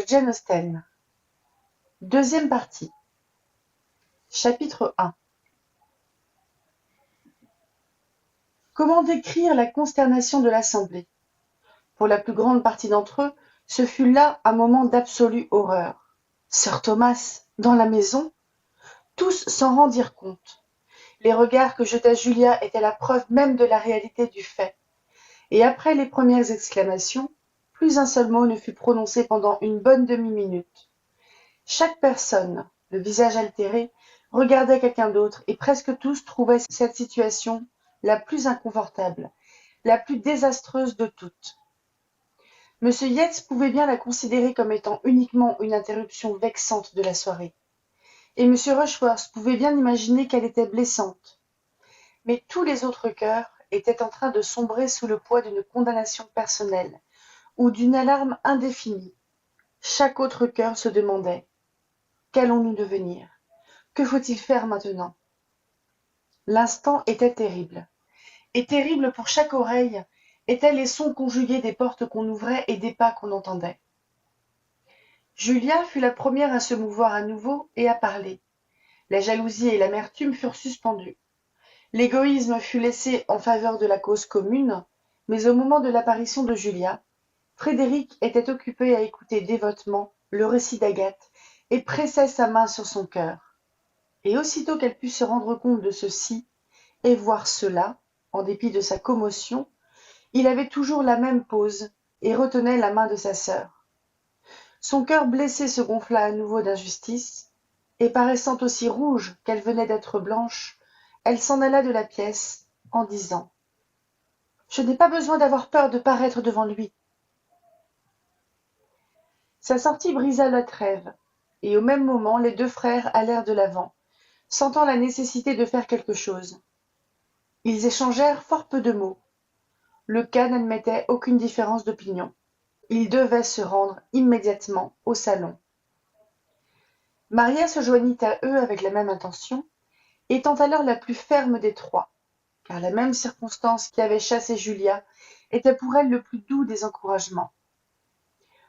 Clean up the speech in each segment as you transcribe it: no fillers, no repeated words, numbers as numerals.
Jane Austen. Deuxième partie. Chapitre 1. Comment décrire la consternation de l'assemblée? Pour la plus grande partie d'entre eux, ce fut là un moment d'absolue horreur. Sir Thomas, dans la maison? Tous s'en rendirent compte. Les regards que jeta Julia étaient la preuve même de la réalité du fait. Et après les premières exclamations, plus un seul mot ne fut prononcé pendant une bonne demi-minute. Chaque personne, le visage altéré, regardait quelqu'un d'autre et presque tous trouvaient cette situation la plus inconfortable, la plus désastreuse de toutes. M. Yates pouvait bien la considérer comme étant uniquement une interruption vexante de la soirée. Et M. Rushworth pouvait bien imaginer qu'elle était blessante. Mais tous les autres cœurs étaient en train de sombrer sous le poids d'une condamnation personnelle ou d'une alarme indéfinie. Chaque autre cœur se demandait: qu'allons-nous devenir? Que faut-il faire maintenant? L'instant était terrible. Et terrible pour chaque oreille étaient les sons conjugués des portes qu'on ouvrait et des pas qu'on entendait. Julia fut la première à se mouvoir à nouveau et à parler. La jalousie et l'amertume furent suspendues. L'égoïsme fut laissé en faveur de la cause commune, mais au moment de l'apparition de Julia, Frédéric était occupé à écouter dévotement le récit d'Agathe et pressait sa main sur son cœur. Et aussitôt qu'elle put se rendre compte de ceci et voir cela, en dépit de sa commotion, il avait toujours la même pose et retenait la main de sa sœur. Son cœur blessé se gonfla à nouveau d'injustice, et paraissant aussi rouge qu'elle venait d'être blanche, elle s'en alla de la pièce en disant: « Je n'ai pas besoin d'avoir peur de paraître devant lui. » Sa sortie brisa la trêve, et au même moment les deux frères allèrent de l'avant, sentant la nécessité de faire quelque chose. Ils échangèrent fort peu de mots. Le cas n'admettait aucune différence d'opinion. Ils devaient se rendre immédiatement au salon. Maria se joignit à eux avec la même intention, étant alors la plus ferme des trois, car la même circonstance qui avait chassé Julia était pour elle le plus doux des encouragements.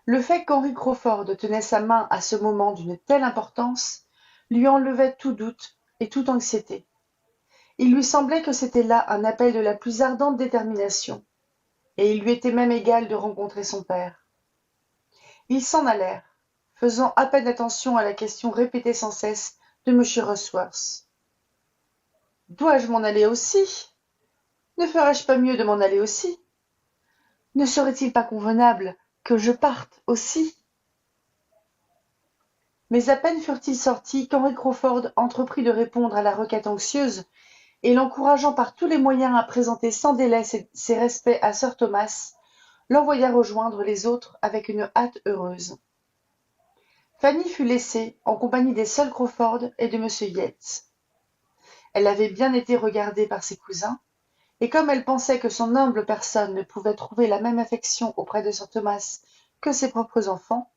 Le fait qu'Henry Crawford tenait sa main à ce moment d'une telle importance lui enlevait tout doute et toute anxiété. Il lui semblait que c'était là un appel de la plus ardente détermination, et il lui était même égal de rencontrer son père. Ils s'en allèrent, faisant à peine attention à la question répétée sans cesse de M. Rushworth. « Dois-je m'en aller aussi? Ne ferais-je pas mieux de m'en aller aussi? Ne serait-il pas convenable que je parte aussi ?» Mais à peine furent-ils sortis qu'Henry Crawford entreprit de répondre à la requête anxieuse, et l'encourageant par tous les moyens à présenter sans délai ses respects à Sir Thomas, l'envoya rejoindre les autres avec une hâte heureuse. Fanny fut laissée en compagnie des seuls Crawford et de M. Yates. Elle avait bien été regardée par ses cousins, et comme elle pensait que son humble personne ne pouvait trouver la même affection auprès de Sir Thomas que ses propres enfants,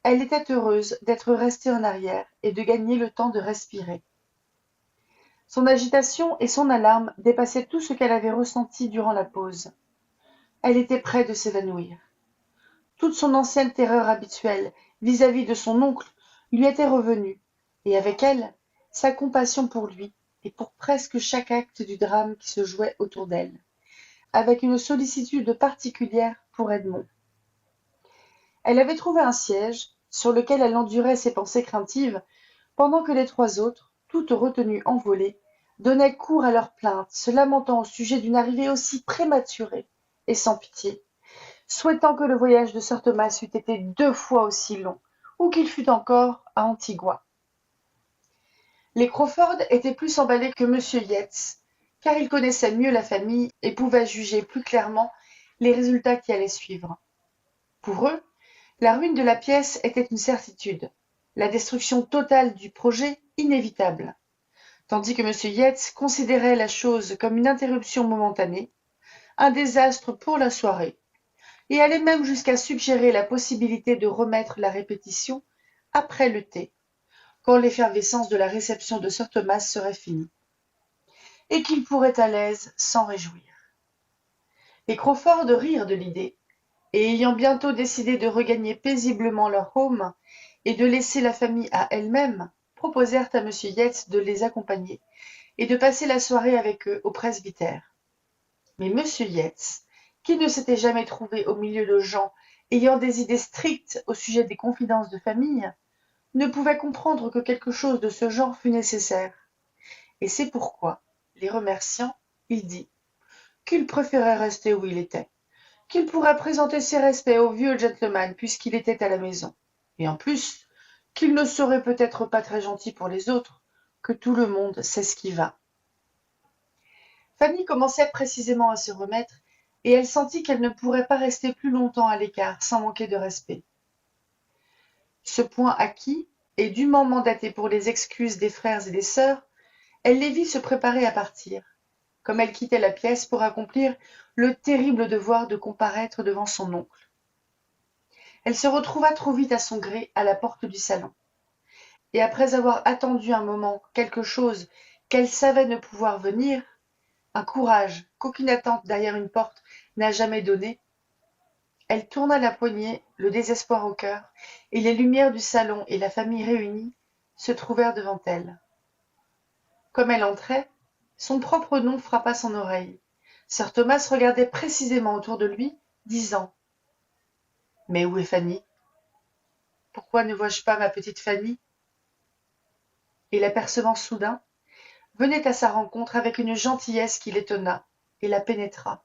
elle était heureuse d'être restée en arrière et de gagner le temps de respirer. Son agitation et son alarme dépassaient tout ce qu'elle avait ressenti durant la pause. Elle était près de s'évanouir. Toute son ancienne terreur habituelle vis-à-vis de son oncle lui était revenue, et avec elle, sa compassion pour lui et pour presque chaque acte du drame qui se jouait autour d'elle, avec une sollicitude particulière pour Edmond. Elle avait trouvé un siège sur lequel elle endurait ses pensées craintives, pendant que les trois autres, toutes retenues en volée, donnaient cours à leurs plaintes, se lamentant au sujet d'une arrivée aussi prématurée et sans pitié, souhaitant que le voyage de Sir Thomas eût été 2 fois aussi long, ou qu'il fût encore à Antigua. Les Crawford étaient plus emballés que M. Yates, car ils connaissaient mieux la famille et pouvaient juger plus clairement les résultats qui allaient suivre. Pour eux, la ruine de la pièce était une certitude, la destruction totale du projet inévitable, tandis que M. Yates considérait la chose comme une interruption momentanée, un désastre pour la soirée, et allait même jusqu'à suggérer la possibilité de remettre la répétition après le thé, quand l'effervescence de la réception de Sir Thomas serait finie, et qu'il pourrait à l'aise s'en réjouir. Les Crawford rirent de l'idée, et ayant bientôt décidé de regagner paisiblement leur home et de laisser la famille à elle-même, proposèrent à M. Yates de les accompagner et de passer la soirée avec eux au presbytère. Mais M. Yates, qui ne s'était jamais trouvé au milieu de gens ayant des idées strictes au sujet des confidences de famille, ne pouvait comprendre que quelque chose de ce genre fût nécessaire. Et c'est pourquoi, les remerciant, il dit qu'il préférait rester où il était, qu'il pourrait présenter ses respects au vieux gentleman puisqu'il était à la maison, et en plus, qu'il ne serait peut-être pas très gentil pour les autres, que tout le monde s'esquiva. Fanny commençait précisément à se remettre, et elle sentit qu'elle ne pourrait pas rester plus longtemps à l'écart sans manquer de respect. Ce point acquis, et dûment mandatée pour les excuses des frères et des sœurs, elle les vit se préparer à partir, comme elle quittait la pièce pour accomplir le terrible devoir de comparaître devant son oncle. Elle se retrouva trop vite à son gré à la porte du salon, et après avoir attendu un moment quelque chose qu'elle savait ne pouvoir venir, un courage qu'aucune attente derrière une porte n'a jamais donné, elle tourna la poignée, le désespoir au cœur, et les lumières du salon et la famille réunie se trouvèrent devant elle. Comme elle entrait, son propre nom frappa son oreille. Sir Thomas regardait précisément autour de lui, disant « Mais où est Fanny? Pourquoi ne vois-je pas ma petite Fanny ?» Et l'apercevant soudain, venait à sa rencontre avec une gentillesse qui l'étonna et la pénétra,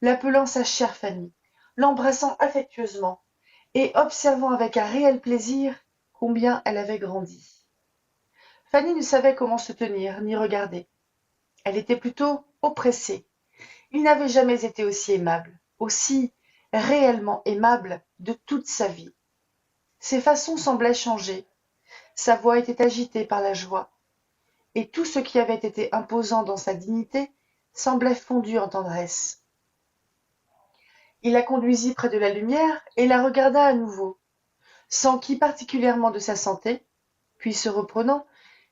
l'appelant sa chère Fanny, l'embrassant affectueusement et observant avec un réel plaisir combien elle avait grandi. Fanny ne savait comment se tenir ni regarder. Elle était plutôt oppressée. Il n'avait jamais été aussi aimable, aussi réellement aimable de toute sa vie. Ses façons semblaient changer, sa voix était agitée par la joie, et tout ce qui avait été imposant dans sa dignité semblait fondu en tendresse. Il la conduisit près de la lumière et la regarda à nouveau, s'enquit particulièrement de sa santé, puis se reprenant,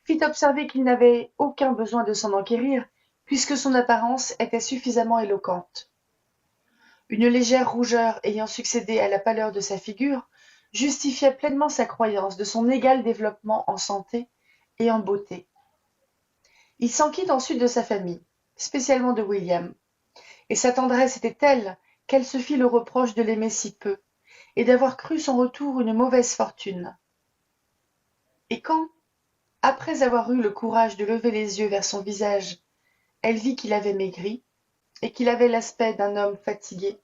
fit observer qu'il n'avait aucun besoin de s'en enquérir, puisque son apparence était suffisamment éloquente. Une légère rougeur ayant succédé à la pâleur de sa figure, justifiait pleinement sa croyance de son égal développement en santé et en beauté. Il s'enquit ensuite de sa famille, spécialement de William, et sa tendresse était telle qu'elle se fit le reproche de l'aimer si peu, et d'avoir cru son retour une mauvaise fortune. Et quand, après avoir eu le courage de lever les yeux vers son visage, elle vit qu'il avait maigri, et qu'il avait l'aspect d'un homme fatigué,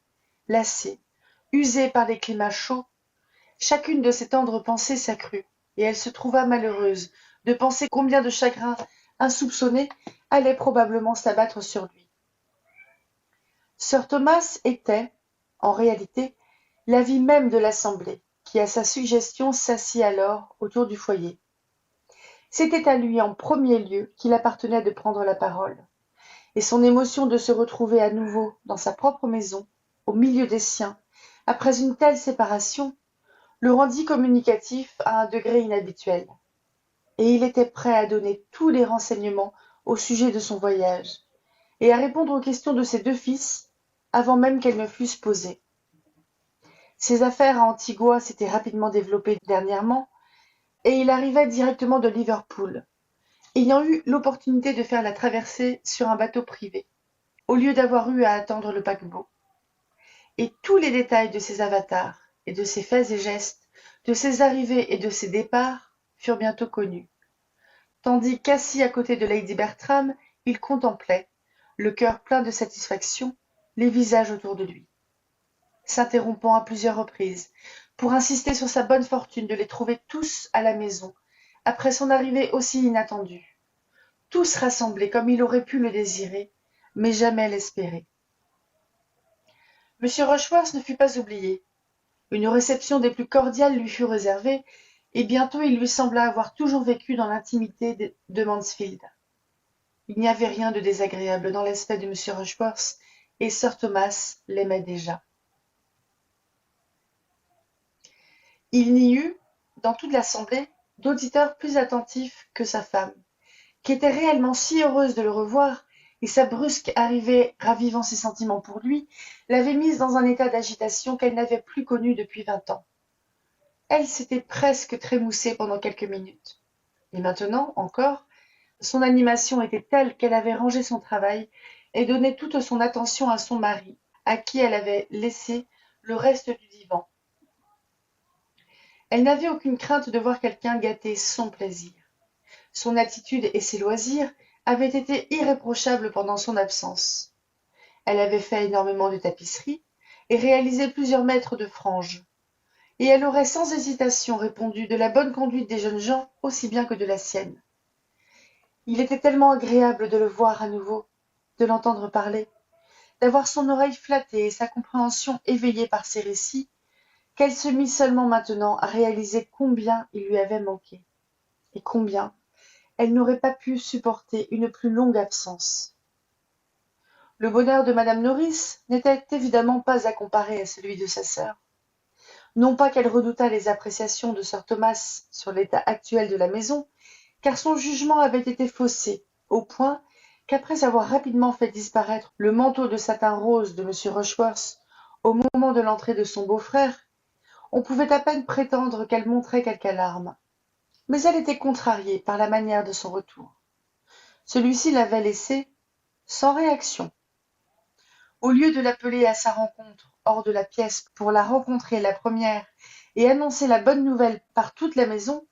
lassé, usé par les climats chauds, chacune de ses tendres pensées s'accrut, et elle se trouva malheureuse de penser combien de chagrins insoupçonnés allaient probablement s'abattre sur lui. Sir Thomas était, en réalité, la vie même de l'assemblée, qui à sa suggestion s'assit alors autour du foyer. C'était à lui en premier lieu qu'il appartenait de prendre la parole, et son émotion de se retrouver à nouveau dans sa propre maison, au milieu des siens, après une telle séparation, le rendit communicatif à un degré inhabituel, et il était prêt à donner tous les renseignements au sujet de son voyage, et à répondre aux questions de ses deux fils, avant même qu'elles ne fussent posées. Ses affaires à Antigua s'étaient rapidement développées dernièrement, et il arrivait directement de Liverpool, ayant eu l'opportunité de faire la traversée sur un bateau privé, au lieu d'avoir eu à attendre le paquebot. Et tous les détails de ses avatars, et de ses faits et gestes, de ses arrivées et de ses départs, furent bientôt connus, tandis qu'assis à côté de lady Bertram, il contemplait, le cœur plein de satisfaction, les visages autour de lui, s'interrompant à plusieurs reprises, pour insister sur sa bonne fortune de les trouver tous à la maison, après son arrivée aussi inattendue, tous rassemblés comme il aurait pu le désirer, mais jamais l'espérer. M. Rushworth ne fut pas oublié. Une réception des plus cordiales lui fut réservée, et bientôt il lui sembla avoir toujours vécu dans l'intimité de Mansfield. Il n'y avait rien de désagréable dans l'aspect de M. Rushworth, et Sir Thomas l'aimait déjà. Il n'y eut, dans toute l'assemblée, d'auditeur plus attentif que sa femme, qui était réellement si heureuse de le revoir et sa brusque arrivée ravivant ses sentiments pour lui, l'avait mise dans un état d'agitation qu'elle n'avait plus connu depuis 20 ans. Elle s'était presque trémoussée pendant quelques minutes. Et maintenant, encore, son animation était telle qu'elle avait rangé son travail et donné toute son attention à son mari, à qui elle avait laissé le reste du divan. Elle n'avait aucune crainte de voir quelqu'un gâter son plaisir. Son attitude et ses loisirs avaient été irréprochables pendant son absence. Elle avait fait énormément de tapisserie et réalisé plusieurs mètres de franges. Et elle aurait sans hésitation répondu de la bonne conduite des jeunes gens aussi bien que de la sienne. Il était tellement agréable de le voir à nouveau, de l'entendre parler, d'avoir son oreille flattée et sa compréhension éveillée par ses récits, qu'elle se mit seulement maintenant à réaliser combien il lui avait manqué, et combien elle n'aurait pas pu supporter une plus longue absence. Le bonheur de madame Nourrice n'était évidemment pas à comparer à celui de sa sœur. Non pas qu'elle redoutât les appréciations de sir Thomas sur l'état actuel de la maison, car son jugement avait été faussé, au point qu'après avoir rapidement fait disparaître le manteau de satin rose de M. Rushworth au moment de l'entrée de son beau-frère, on pouvait à peine prétendre qu'elle montrait quelque alarme. Mais elle était contrariée par la manière de son retour. Celui-ci l'avait laissée sans réaction. Au lieu de l'appeler à sa rencontre hors de la pièce pour la rencontrer la première et annoncer la bonne nouvelle par toute la maison,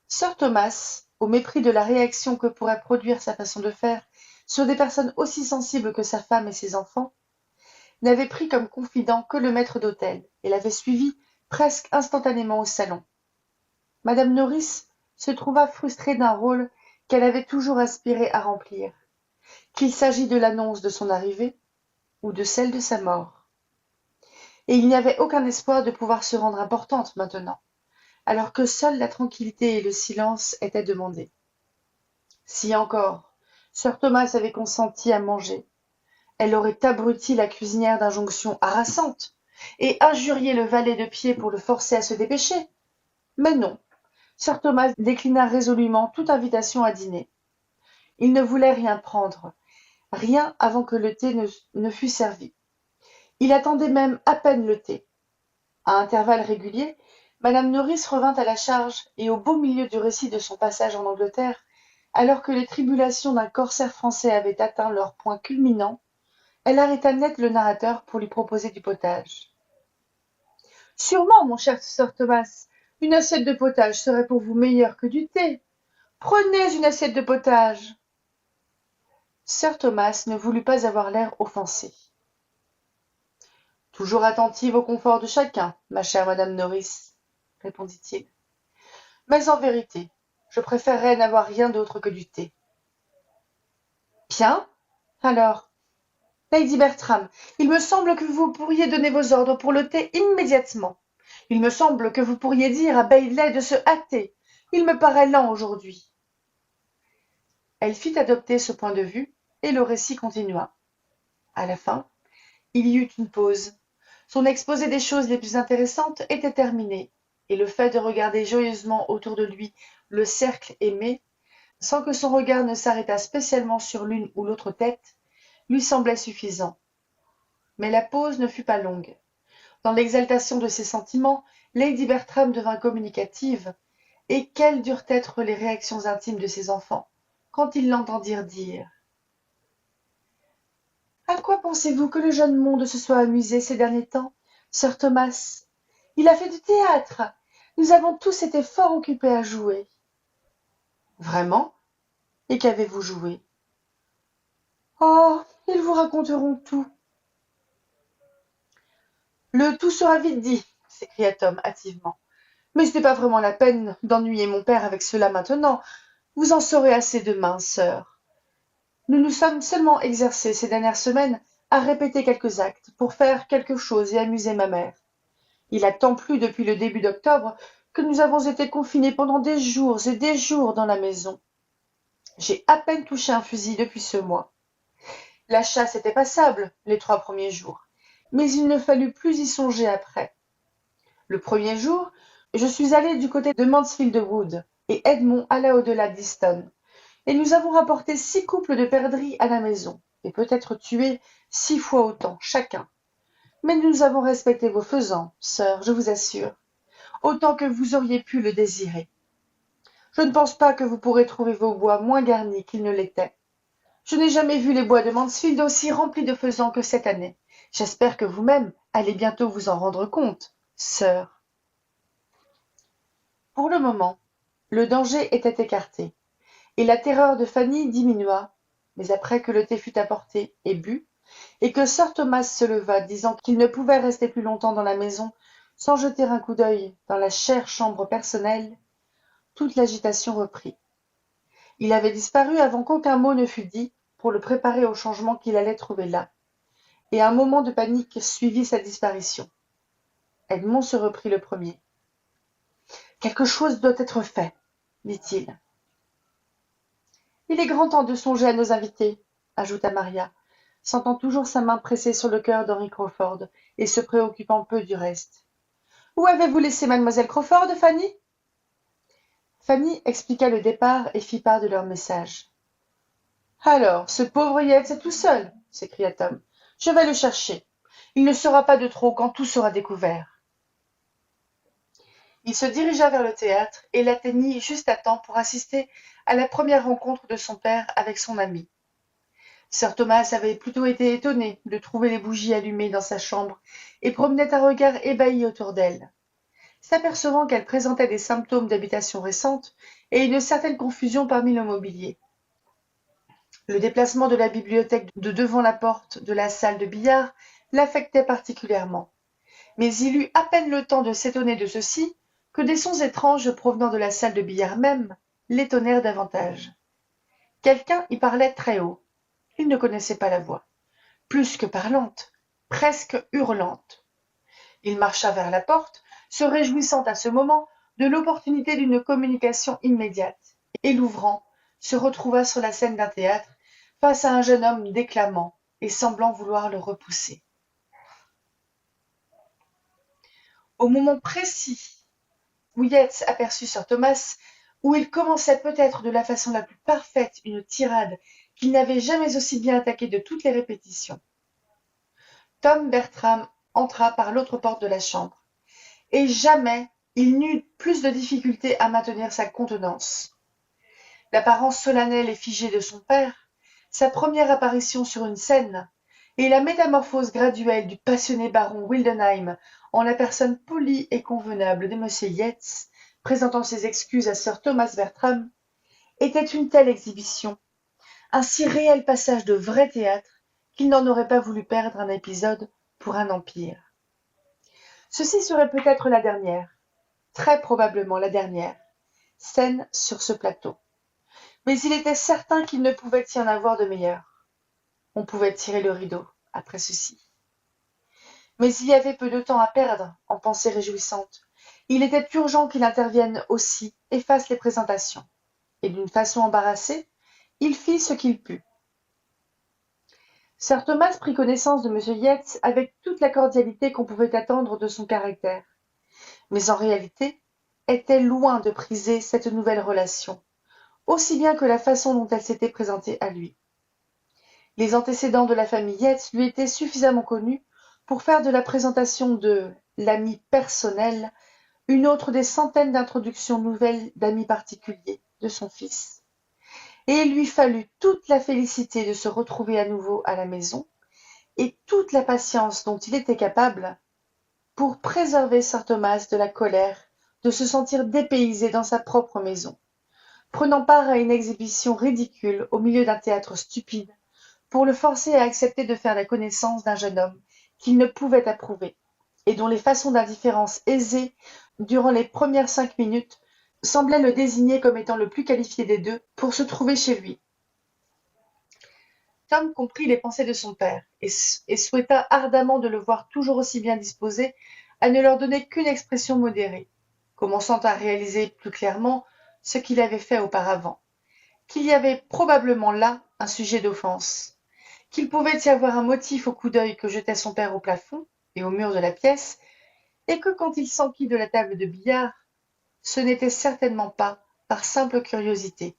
sir Thomas, au mépris de la réaction que pourrait produire sa façon de faire sur des personnes aussi sensibles que sa femme et ses enfants, n'avait pris comme confident que le maître d'hôtel et l'avait suivi presque instantanément au salon. Madame Nourrice se trouva frustrée d'un rôle qu'elle avait toujours aspiré à remplir, qu'il s'agît de l'annonce de son arrivée ou de celle de sa mort. Et il n'y avait aucun espoir de pouvoir se rendre importante maintenant, alors que seule la tranquillité et le silence étaient demandés. Si encore sir Thomas avait consenti à manger, elle aurait abruti la cuisinière d'injonctions harassantes et injurié le valet de pied pour le forcer à se dépêcher. Mais non, sir Thomas déclina résolument toute invitation à dîner. Il ne voulait rien prendre, rien avant que le thé ne fût servi. Il attendait même à peine le thé. À intervalles réguliers, madame Nourrice revint à la charge et au beau milieu du récit de son passage en Angleterre, alors que les tribulations d'un corsaire français avaient atteint leur point culminant, elle arrêta net le narrateur pour lui proposer du potage. « Sûrement, mon cher sir Thomas, une assiette de potage serait pour vous meilleure que du thé. Prenez une assiette de potage. » Sir Thomas ne voulut pas avoir l'air offensé. « Toujours attentive au confort de chacun, ma chère madame Nourrice, répondit-il. Mais en vérité, je préférerais n'avoir rien d'autre que du thé. Bien, alors, Lady Bertram, il me semble que vous pourriez donner vos ordres pour le thé immédiatement. Il me semble que vous pourriez dire à Bailey de se hâter. Il me paraît lent aujourd'hui. Elle fit adopter ce point de vue, et le récit continua. À la fin, il y eut une pause. Son exposé des choses les plus intéressantes était terminé, et le fait de regarder joyeusement autour de lui le cercle aimé, sans que son regard ne s'arrêtât spécialement sur l'une ou l'autre tête, lui semblait suffisant. Mais la pause ne fut pas longue. Dans l'exaltation de ses sentiments, Lady Bertram devint communicative, et quelles durent être les réactions intimes de ses enfants quand ils l'entendirent dire « À quoi pensez-vous que le jeune monde se soit amusé ces derniers temps, sir Thomas? Il a fait du théâtre. Nous avons tous été fort occupés à jouer. » Vraiment? Et qu'avez-vous joué? Oh, ils vous raconteront tout. Le tout sera vite dit, s'écria Tom hâtivement. Mais ce n'est pas vraiment la peine d'ennuyer mon père avec cela maintenant. Vous en saurez assez demain, sœur. Nous nous sommes seulement exercés ces dernières semaines à répéter quelques actes pour faire quelque chose et amuser ma mère. Il a tant plu depuis le début d'octobre que nous avons été confinés pendant des jours et des jours dans la maison. J'ai à peine touché un fusil depuis ce mois. La chasse était passable les 3 premiers jours, mais il ne fallut plus y songer après. Le premier jour, je suis allé du côté de Mansfield Wood et Edmond alla au-delà d'Easton. et nous avons rapporté 6 couples de perdrix à la maison, et peut-être tué 6 fois autant chacun. Mais nous avons respecté vos faisans, sœur, je vous assure, autant que vous auriez pu le désirer. Je ne pense pas que vous pourrez trouver vos bois moins garnis qu'ils ne l'étaient. Je n'ai jamais vu les bois de Mansfield aussi remplis de faisans que cette année. J'espère que vous-même allez bientôt vous en rendre compte, sœur. Pour le moment, le danger était écarté, et la terreur de Fanny diminua, mais après que le thé fut apporté et bu, et que sir Thomas se leva, disant qu'il ne pouvait rester plus longtemps dans la maison sans jeter un coup d'œil dans la chère chambre personnelle, toute l'agitation reprit. Il avait disparu avant qu'aucun mot ne fût dit pour le préparer au changement qu'il allait trouver là, et un moment de panique suivit sa disparition. Edmond se reprit le premier. « Quelque chose doit être fait, dit-il. Il est grand temps de songer à nos invités, ajouta Maria, sentant toujours sa main pressée sur le cœur d'Henry Crawford et se préoccupant peu du reste. Où avez-vous laissé mademoiselle Crawford, Fanny? Fanny expliqua le départ et fit part de leur message. Alors, ce pauvre Yates est tout seul, s'écria Tom. Je vais le chercher. Il ne sera pas de trop quand tout sera découvert. Il se dirigea vers le théâtre et l'atteignit juste à temps pour assister à la première rencontre de son père avec son ami. Sir Thomas avait plutôt été étonné de trouver les bougies allumées dans sa chambre et promenait un regard ébahi autour d'elle. S'apercevant qu'elle présentait des symptômes d'habitation récente et une certaine confusion parmi le mobilier. Le déplacement de la bibliothèque de devant la porte de la salle de billard l'affectait particulièrement. Mais il eut à peine le temps de s'étonner de ceci que des sons étranges provenant de la salle de billard même l'étonnèrent davantage. Quelqu'un y parlait très haut. Il ne connaissait pas la voix. Plus que parlante, presque hurlante. Il marcha vers la porte, se réjouissant à ce moment de l'opportunité d'une communication immédiate, et l'ouvrant, se retrouva sur la scène d'un théâtre, face à un jeune homme déclamant et semblant vouloir le repousser. Au moment précis où Yates aperçut sir Thomas, où il commençait peut-être de la façon la plus parfaite une tirade qu'il n'avait jamais aussi bien attaquée de toutes les répétitions, Tom Bertram entra par l'autre porte de la chambre, et jamais il n'eut plus de difficulté à maintenir sa contenance. L'apparence solennelle et figée de son père, sa première apparition sur une scène, et la métamorphose graduelle du passionné baron Wildenheim en la personne polie et convenable de M. Yates, présentant ses excuses à sir Thomas Bertram, étaient une telle exhibition, un si réel passage de vrai théâtre, qu'il n'en aurait pas voulu perdre un épisode pour un empire. Ceci serait peut-être la dernière, très probablement la dernière, scène sur ce plateau. Mais il était certain qu'il ne pouvait y en avoir de meilleure. On pouvait tirer le rideau après ceci. Mais il y avait peu de temps à perdre en pensées réjouissantes. Il était urgent qu'il intervienne aussi et fasse les présentations. Et d'une façon embarrassée, il fit ce qu'il put. Sir Thomas prit connaissance de M. Yates avec toute la cordialité qu'on pouvait attendre de son caractère, mais en réalité était loin de priser cette nouvelle relation, aussi bien que la façon dont elle s'était présentée à lui. Les antécédents de la famille Yates lui étaient suffisamment connus pour faire de la présentation de l'ami personnel une autre des centaines d'introductions nouvelles d'amis particuliers de son fils. Et il lui fallut toute la félicité de se retrouver à nouveau à la maison, et toute la patience dont il était capable, pour préserver sir Thomas de la colère de se sentir dépaysé dans sa propre maison, prenant part à une exhibition ridicule au milieu d'un théâtre stupide, pour le forcer à accepter de faire la connaissance d'un jeune homme qu'il ne pouvait approuver, et dont les façons d'indifférence aisées durant les premières 5 minutes semblaient le désigner comme étant le plus qualifié des deux pour se trouver chez lui. Tom comprit les pensées de son père, et souhaita ardemment de le voir toujours aussi bien disposé à ne leur donner qu'une expression modérée, commençant à réaliser plus clairement ce qu'il avait fait auparavant, qu'il y avait probablement là un sujet d'offense, qu'il pouvait y avoir un motif au coup d'œil que jetait son père au plafond et au mur de la pièce, et que quand il s'enquit de la table de billard, ce n'était certainement pas par simple curiosité.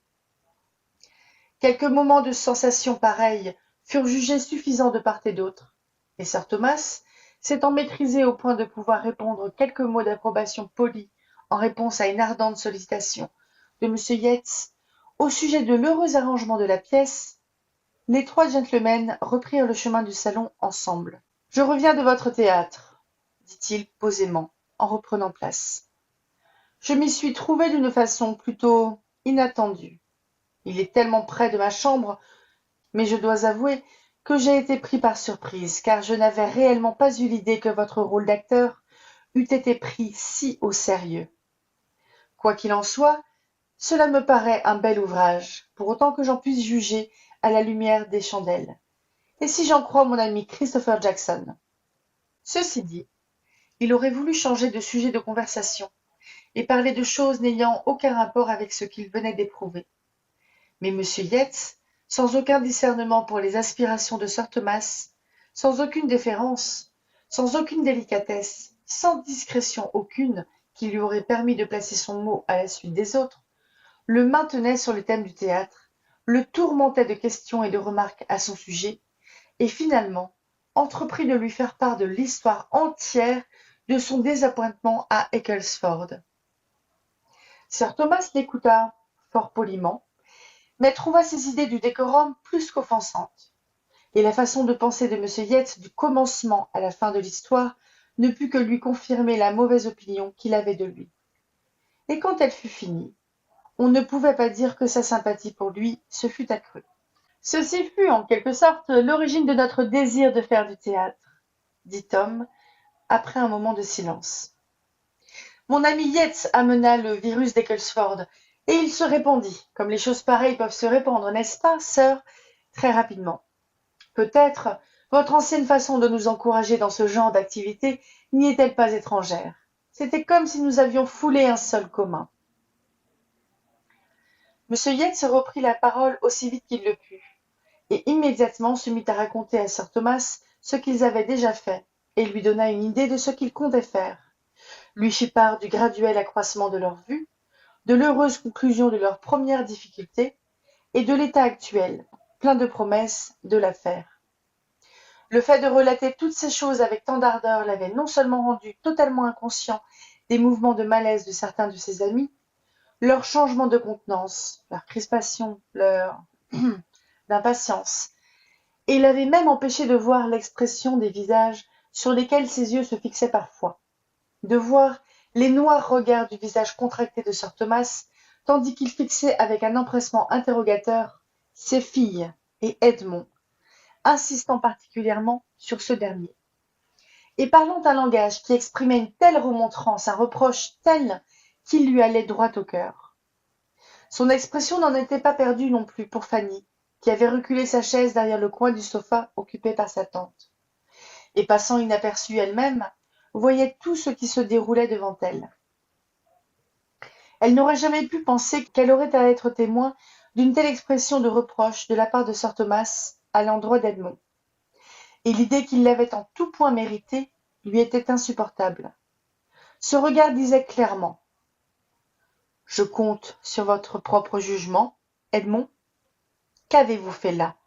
Quelques moments de sensation pareille furent jugés suffisants de part et d'autre, et sir Thomas, s'étant maîtrisé au point de pouvoir répondre quelques mots d'approbation polis en réponse à une ardente sollicitation de M. Yates au sujet de l'heureux arrangement de la pièce, les trois gentlemen reprirent le chemin du salon ensemble. « Je reviens de votre théâtre, dit-il posément, en reprenant place. Je m'y suis trouvé d'une façon plutôt inattendue. Il est tellement près de ma chambre, mais je dois avouer que j'ai été pris par surprise, car je n'avais réellement pas eu l'idée que votre rôle d'acteur eût été pris si au sérieux. Quoi qu'il en soit, cela me paraît un bel ouvrage, pour autant que j'en puisse juger à la lumière des chandelles, et si j'en crois mon ami Christopher Jackson. » Ceci dit, il aurait voulu changer de sujet de conversation et parler de choses n'ayant aucun rapport avec ce qu'il venait d'éprouver. Mais M. Yates, sans aucun discernement pour les aspirations de sir Thomas, sans aucune déférence, sans aucune délicatesse, sans discrétion aucune qui lui aurait permis de placer son mot à la suite des autres, le maintenait sur le thème du théâtre, le tourmentait de questions et de remarques à son sujet, et finalement entreprit de lui faire part de l'histoire entière de son désappointement à Ecclesford. Sir Thomas l'écouta fort poliment, mais trouva ses idées du décorum plus qu'offensantes, et la façon de penser de M. Yates du commencement à la fin de l'histoire ne put que lui confirmer la mauvaise opinion qu'il avait de lui. Et quand elle fut finie, on ne pouvait pas dire que sa sympathie pour lui se fût accrue. Ceci fut en quelque sorte l'origine de notre désir de faire du théâtre, dit Tom, après un moment de silence. Mon ami Yates amena le virus d'Ecclesford, et il se répandit, comme les choses pareilles peuvent se répandre, n'est-ce pas, sœur, très rapidement. Peut-être votre ancienne façon de nous encourager dans ce genre d'activité n'y est-elle pas étrangère. C'était comme si nous avions foulé un sol commun. M. Yates reprit la parole aussi vite qu'il le put, et immédiatement se mit à raconter à sir Thomas ce qu'ils avaient déjà fait, et lui donna une idée de ce qu'ils comptaient faire, lui fit part du graduel accroissement de leur vue, de l'heureuse conclusion de leurs premières difficultés, et de l'état actuel, plein de promesses, de l'affaire. Le fait de relater toutes ces choses avec tant d'ardeur l'avait non seulement rendu totalement inconscient des mouvements de malaise de certains de ses amis, leur changement de contenance, leur crispation, leur d'impatience, et l'avait même empêché de voir l'expression des visages sur lesquels ses yeux se fixaient parfois, de voir les noirs regards du visage contracté de sir Thomas, tandis qu'il fixait avec un empressement interrogateur ses filles et Edmond, insistant particulièrement sur ce dernier. Et parlant un langage qui exprimait une telle remontrance, un reproche tel qu'il lui allait droit au cœur. Son expression n'en était pas perdue non plus pour Fanny, qui avait reculé sa chaise derrière le coin du sofa occupé par sa tante, et passant inaperçue elle-même, voyait tout ce qui se déroulait devant elle. Elle n'aurait jamais pu penser qu'elle aurait à être témoin d'une telle expression de reproche de la part de sir Thomas à l'endroit d'Edmond, et l'idée qu'il l'avait en tout point méritée lui était insupportable. Ce regard disait clairement « Je compte sur votre propre jugement, Edmond. Qu'avez-vous fait là ?»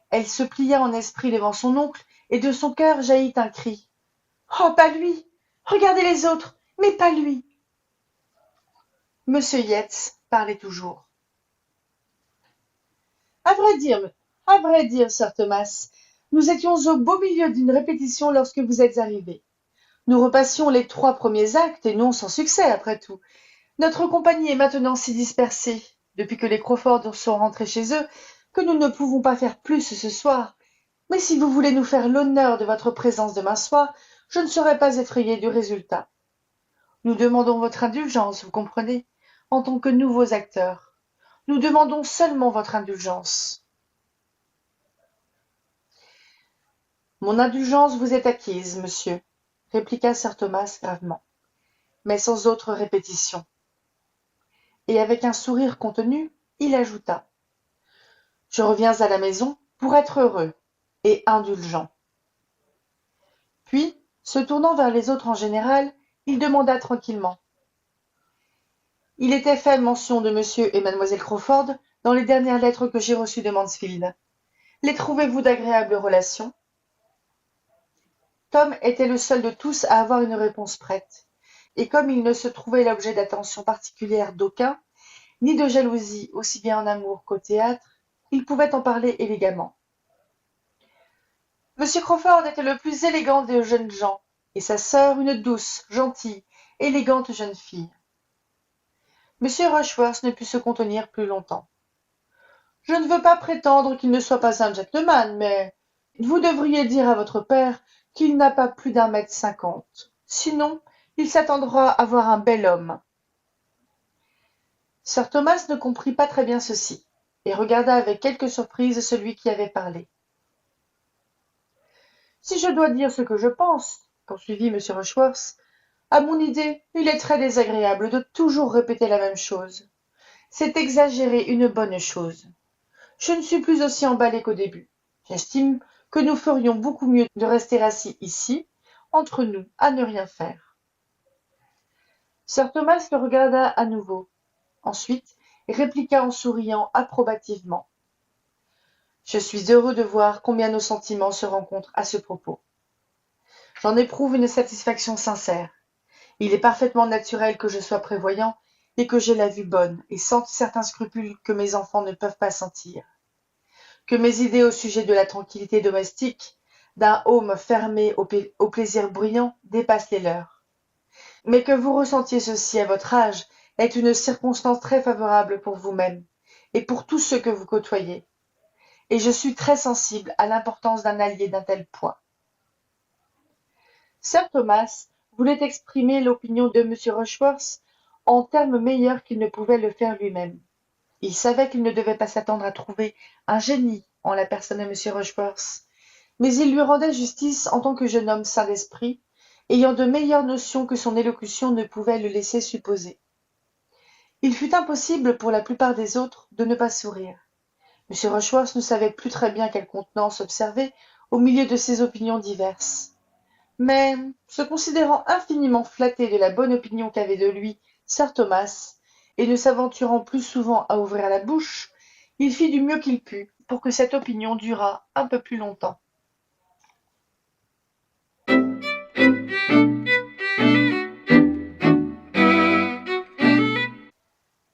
Elle se plia en esprit devant son oncle, et de son cœur jaillit un cri. « Oh, pas lui! Regardez les autres, mais pas lui !» Monsieur Yates parlait toujours. À vrai dire, sir Thomas, nous étions au beau milieu d'une répétition lorsque vous êtes arrivé. Nous repassions les 3 premiers actes, et non sans succès, après tout. Notre compagnie est maintenant si dispersée, depuis que les Crawford sont rentrés chez eux, que nous ne pouvons pas faire plus ce soir. Mais si vous voulez nous faire l'honneur de votre présence demain soir, je ne serai pas effrayé du résultat. Nous demandons votre indulgence, vous comprenez, en tant que nouveaux acteurs. Nous demandons seulement votre indulgence. Mon indulgence vous est acquise, monsieur, répliqua sir Thomas gravement, mais sans autre répétition. Et avec un sourire contenu, il ajouta « Je reviens à la maison pour être heureux et indulgent. » Puis, se tournant vers les autres en général, il demanda tranquillement « Il était fait mention de monsieur et mademoiselle Crawford dans les dernières lettres que j'ai reçues de Mansfield. Les trouvez-vous d'agréables relations? Tom était le seul de tous à avoir une réponse prête, et comme il ne se trouvait l'objet d'attention particulière d'aucun, ni de jalousie aussi bien en amour qu'au théâtre, il pouvait en parler élégamment. Monsieur Crawford était le plus élégant des jeunes gens, et sa sœur une douce, gentille, élégante jeune fille. Monsieur Rushworth ne put se contenir plus longtemps. Je ne veux pas prétendre qu'il ne soit pas un gentleman, mais vous devriez dire à votre père qu'il n'a pas plus d'1 m 50. Sinon, il s'attendra à voir un bel homme. Sir Thomas ne comprit pas très bien ceci, et regarda avec quelque surprise celui qui avait parlé. Si je dois dire ce que je pense, poursuivit M. Rushworth, à mon idée, il est très désagréable de toujours répéter la même chose. C'est exagérer une bonne chose. Je ne suis plus aussi emballé qu'au début. J'estime que nous ferions beaucoup mieux de rester assis ici, entre nous, à ne rien faire. Sir Thomas le regarda à nouveau. Ensuite, répliqua en souriant approbativement. Je suis heureux de voir combien nos sentiments se rencontrent à ce propos. J'en éprouve une satisfaction sincère. Il est parfaitement naturel que je sois prévoyant et que j'aie la vue bonne et sente certains scrupules que mes enfants ne peuvent pas sentir. Que mes idées au sujet de la tranquillité domestique, d'un home fermé aux plaisirs bruyants, dépassent les leurs. Mais que vous ressentiez ceci à votre âge est une circonstance très favorable pour vous-même et pour tous ceux que vous côtoyez. Et je suis très sensible à l'importance d'un allié d'un tel poids. Sir Thomas voulait exprimer l'opinion de M. Rushworth en termes meilleurs qu'il ne pouvait le faire lui-même. Il savait qu'il ne devait pas s'attendre à trouver un génie en la personne de M. Rushworth, mais il lui rendait justice en tant que jeune homme sain d'esprit, ayant de meilleures notions que son élocution ne pouvait le laisser supposer. Il fut impossible pour la plupart des autres de ne pas sourire. M. Rushworth ne savait plus très bien quelle contenance observer au milieu de ces opinions diverses. Mais, se considérant infiniment flatté de la bonne opinion qu'avait de lui Sir Thomas, et ne s'aventurant plus souvent à ouvrir la bouche, il fit du mieux qu'il put pour que cette opinion durât un peu plus longtemps.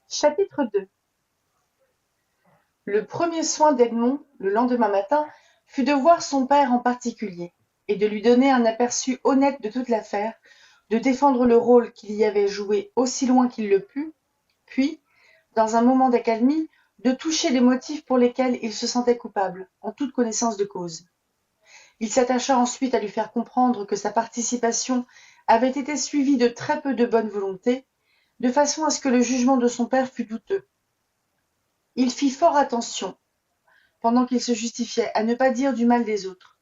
Chapitre 2. Le premier soin d'Edmond, le lendemain matin, fut de voir son père en particulier, et de lui donner un aperçu honnête de toute l'affaire, de défendre le rôle qu'il y avait joué aussi loin qu'il le put, puis, dans un moment d'accalmie, de toucher les motifs pour lesquels il se sentait coupable, en toute connaissance de cause. Il s'attacha ensuite à lui faire comprendre que sa participation avait été suivie de très peu de bonne volonté, de façon à ce que le jugement de son père fût douteux. Il fit fort attention, pendant qu'il se justifiait, à ne pas dire du mal des autres.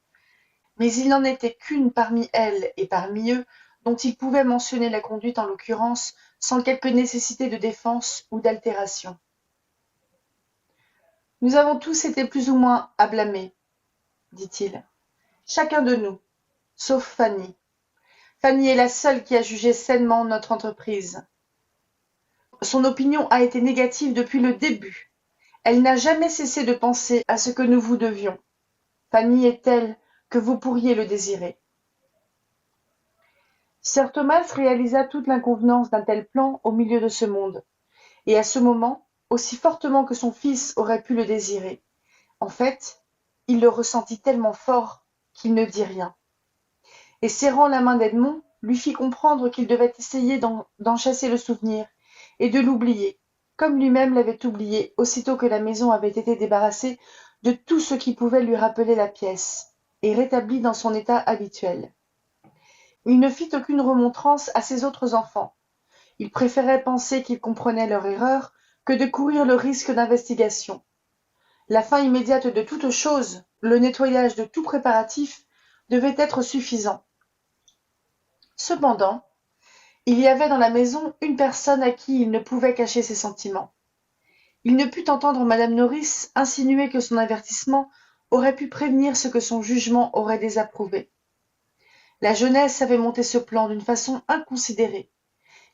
Mais il n'en était qu'une parmi elles et parmi eux dont il pouvait mentionner la conduite en l'occurrence sans quelque nécessité de défense ou d'altération. Nous avons tous été plus ou moins à blâmer, dit-il. Chacun de nous, sauf Fanny. Fanny est la seule qui a jugé sainement notre entreprise. Son opinion a été négative depuis le début. Elle n'a jamais cessé de penser à ce que nous vous devions. Fanny est telle que vous pourriez le désirer. Sir Thomas réalisa toute l'inconvenance d'un tel plan au milieu de ce monde, et à ce moment, aussi fortement que son fils aurait pu le désirer. En fait, il le ressentit tellement fort qu'il ne dit rien. Et serrant la main d'Edmond, lui fit comprendre qu'il devait essayer d'en chasser le souvenir, et de l'oublier, comme lui-même l'avait oublié aussitôt que la maison avait été débarrassée de tout ce qui pouvait lui rappeler la pièce, et rétablie dans son état habituel. Il ne fit aucune remontrance à ses autres enfants. Il préférait penser qu'ils comprenaient leur erreur que de courir le risque d'investigation. La fin immédiate de toute chose, le nettoyage de tout préparatif, devait être suffisant. Cependant, il y avait dans la maison une personne à qui il ne pouvait cacher ses sentiments. Il ne put entendre madame Norris insinuer que son avertissement aurait pu prévenir ce que son jugement aurait désapprouvé. La jeunesse avait monté ce plan d'une façon inconsidérée.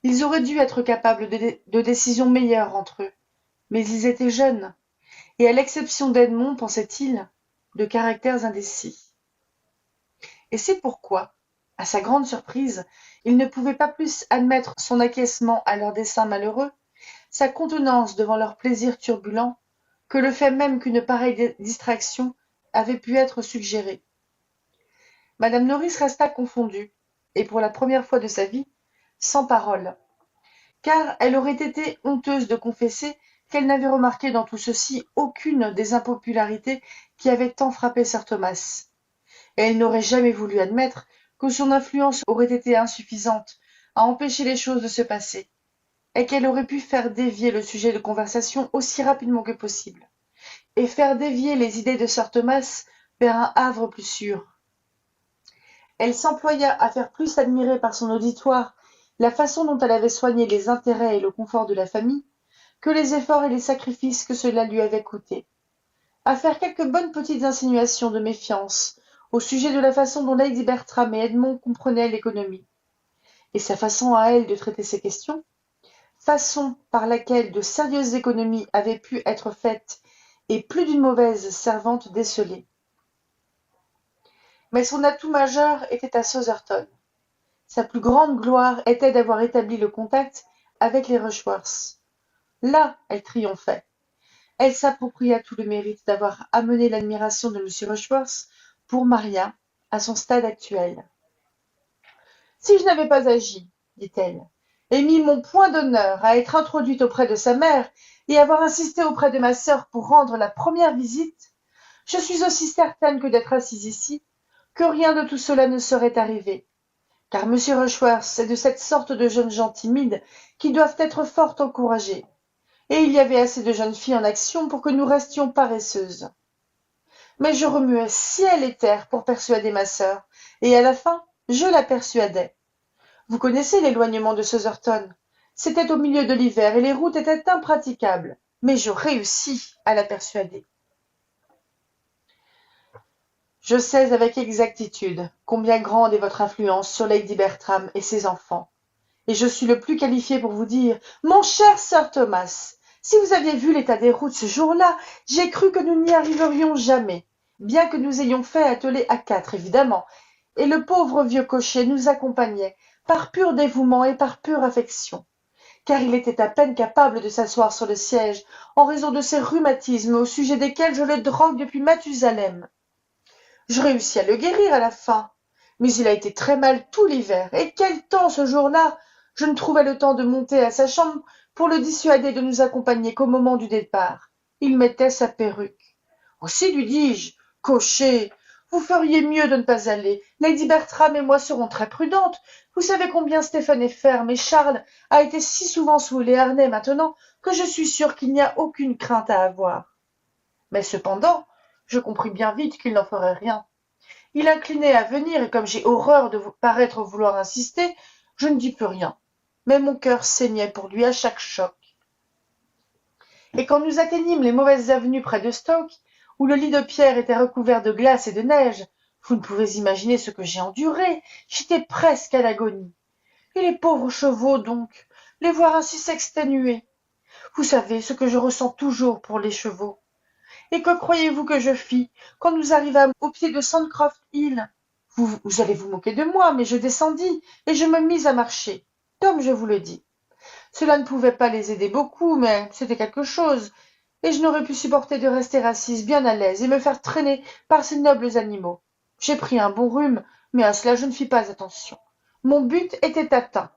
Ils auraient dû être capables de décisions meilleures entre eux, mais ils étaient jeunes, et à l'exception d'Edmond, pensait-il, de caractères indécis. Et c'est pourquoi, à sa grande surprise, il ne pouvait pas plus admettre son acquiescement à leurs desseins malheureux, sa contenance devant leurs plaisirs turbulents, que le fait même qu'une pareille distraction avait pu être suggérée. Madame Nourrice resta confondue, et pour la première fois de sa vie, sans parole, car elle aurait été honteuse de confesser qu'elle n'avait remarqué dans tout ceci aucune des impopularités qui avaient tant frappé sir Thomas, et elle n'aurait jamais voulu admettre que son influence aurait été insuffisante à empêcher les choses de se passer, et qu'elle aurait pu faire dévier le sujet de conversation aussi rapidement que possible, et faire dévier les idées de sir Thomas vers un havre plus sûr. Elle s'employa à faire plus admirer par son auditoire la façon dont elle avait soigné les intérêts et le confort de la famille, que les efforts et les sacrifices que cela lui avait coûtés, à faire quelques bonnes petites insinuations de méfiance au sujet de la façon dont Lady Bertram et Edmond comprenaient l'économie, et sa façon à elle de traiter ces questions, façon par laquelle de sérieuses économies avaient pu être faites et plus d'une mauvaise servante décelée. Mais son atout majeur était à Sotherton. Sa plus grande gloire était d'avoir établi le contact avec les Rushworth. Là, elle triomphait. Elle s'appropria tout le mérite d'avoir amené l'admiration de M. Rushworth pour Maria à son stade actuel. Si je n'avais pas agi, dit-elle, et mis mon point d'honneur à être introduite auprès de sa mère et avoir insisté auprès de ma sœur pour rendre la première visite, je suis aussi certaine que d'être assise ici, que rien de tout cela ne serait arrivé, car M. Rushworth est de cette sorte de jeunes gens timides qui doivent être fort encouragés, et il y avait assez de jeunes filles en action pour que nous restions paresseuses. Mais je remuais ciel et terre pour persuader ma sœur, et à la fin, je la persuadai. Vous connaissez l'éloignement de Sotherton. C'était au milieu de l'hiver et les routes étaient impraticables, mais je réussis à la persuader. Je sais avec exactitude combien grande est votre influence sur Lady Bertram et ses enfants, et je suis le plus qualifié pour vous dire, mon cher sir Thomas, si vous aviez vu l'état des routes ce jour-là, j'ai cru que nous n'y arriverions jamais, bien que nous ayons fait atteler à 4, évidemment, et le pauvre vieux cocher nous accompagnait, par pur dévouement et par pure affection, car il était à peine capable de s'asseoir sur le siège, en raison de ses rhumatismes au sujet desquels je le drogue depuis Mathusalem. Je réussis à le guérir à la fin, mais il a été très mal tout l'hiver, et quel temps ce jour-là! Je ne trouvais le temps de monter à sa chambre pour le dissuader de nous accompagner qu'au moment du départ. Il mettait sa perruque. Aussi lui dis-je, cocher, vous feriez mieux de ne pas aller. Lady Bertram et moi serons très prudentes. Vous savez combien Stephen est ferme, et Charles a été si souvent sous les harnais maintenant que je suis sûre qu'il n'y a aucune crainte à avoir. Mais cependant, je compris bien vite qu'il n'en ferait rien. Il inclinait à venir, et comme j'ai horreur de paraître vouloir insister, je ne dis plus rien. Mais mon cœur saignait pour lui à chaque choc. Et quand nous atteignîmes les mauvaises avenues près de Stoke, où le lit de pierre était recouvert de glace et de neige, vous ne pouvez imaginer ce que j'ai enduré. J'étais presque à l'agonie. Et les pauvres chevaux, donc, les voir ainsi s'exténuer. Vous savez ce que je ressens toujours pour les chevaux. Et que croyez-vous que je fis quand nous arrivâmes au pied de Sandcroft Hill? Vous allez vous moquer de moi, mais je descendis, et je me mis à marcher, comme je vous le dis. Cela ne pouvait pas les aider beaucoup, mais c'était quelque chose, et je n'aurais pu supporter de rester assise bien à l'aise et me faire traîner par ces nobles animaux. J'ai pris un bon rhume, mais à cela je ne fis pas attention. Mon but était atteint.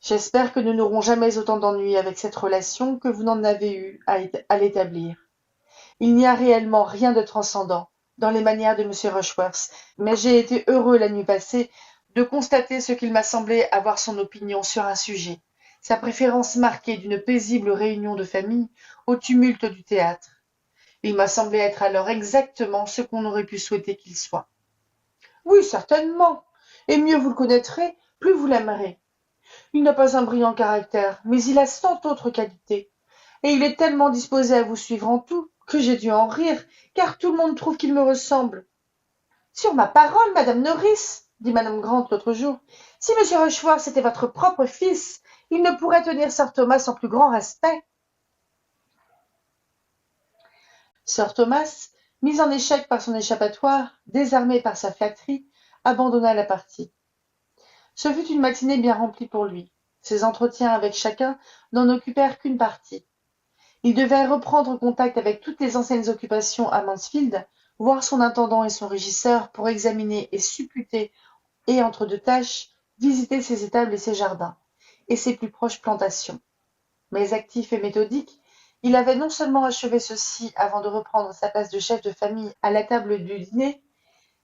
J'espère que nous n'aurons jamais autant d'ennuis avec cette relation que vous n'en avez eu à l'établir. Il n'y a réellement rien de transcendant dans les manières de M. Rushworth, mais j'ai été heureux la nuit passée de constater ce qu'il m'a semblé avoir son opinion sur un sujet, sa préférence marquée d'une paisible réunion de famille au tumulte du théâtre. Il m'a semblé être alors exactement ce qu'on aurait pu souhaiter qu'il soit. Oui, certainement, et mieux vous le connaîtrez, plus vous l'aimerez. Il n'a pas un brillant caractère, mais il a 100 autres qualités, et il est tellement disposé à vous suivre en tout que j'ai dû en rire, car tout le monde trouve qu'il me ressemble. Sur ma parole, madame Nourrice, dit madame Grant l'autre jour, si monsieur Rushworth était votre propre fils, il ne pourrait tenir sir Thomas en plus grand respect. Sir Thomas, mis en échec par son échappatoire, désarmé par sa flatterie, abandonna la partie. Ce fut une matinée bien remplie pour lui. Ses entretiens avec chacun n'en occupèrent qu'une partie. Il devait reprendre contact avec toutes les anciennes occupations à Mansfield, voir son intendant et son régisseur pour examiner et supputer, et entre deux tâches, visiter ses étables et ses jardins, et ses plus proches plantations. Mais actif et méthodique, il avait non seulement achevé ceci avant de reprendre sa place de chef de famille à la table du dîner,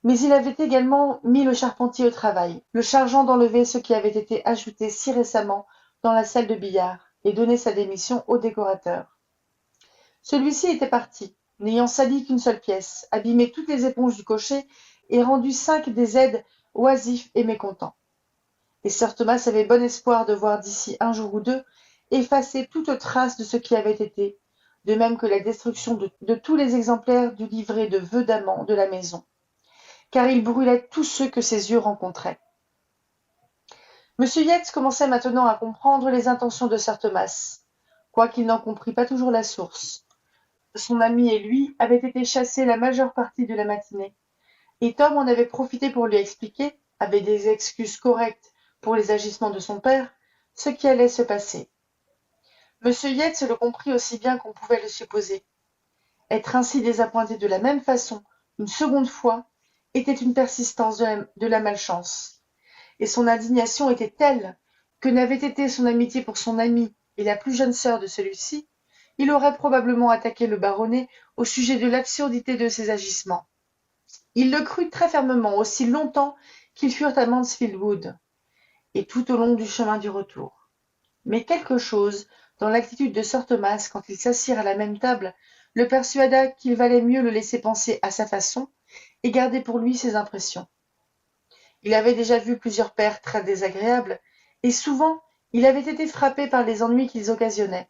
mais il avait également mis le charpentier au travail, le chargeant d'enlever ce qui avait été ajouté si récemment dans la salle de billard, et donné sa démission au décorateur. Celui-ci était parti, n'ayant sali qu'une seule pièce, abîmé toutes les éponges du cocher et rendu 5 des aides oisifs et mécontents. Et Sir Thomas avait bon espoir de voir d'ici un jour ou deux effacer toute trace de ce qui avait été, de même que la destruction de tous les exemplaires du livret de vœux d'amant de la maison, car il brûlait tous ceux que ses yeux rencontraient. M. Yates commençait maintenant à comprendre les intentions de Sir Thomas, quoiqu'il n'en comprît pas toujours la source. Son ami et lui avaient été chassés la majeure partie de la matinée, et Tom en avait profité pour lui expliquer, avec des excuses correctes pour les agissements de son père, ce qui allait se passer. M. Yates le comprit aussi bien qu'on pouvait le supposer. Être ainsi désappointé de la même façon, une seconde fois, était une persistance de la malchance, et son indignation était telle que n'avait été son amitié pour son ami et la plus jeune sœur de celui-ci, il aurait probablement attaqué le baronnet au sujet de l'absurdité de ses agissements. Il le crut très fermement aussi longtemps qu'ils furent à Mansfield Wood, et tout au long du chemin du retour. Mais quelque chose, dans l'attitude de Sir Thomas quand ils s'assirent à la même table, le persuada qu'il valait mieux le laisser penser à sa façon et garder pour lui ses impressions. Il avait déjà vu plusieurs pères très désagréables, et souvent il avait été frappé par les ennuis qu'ils occasionnaient,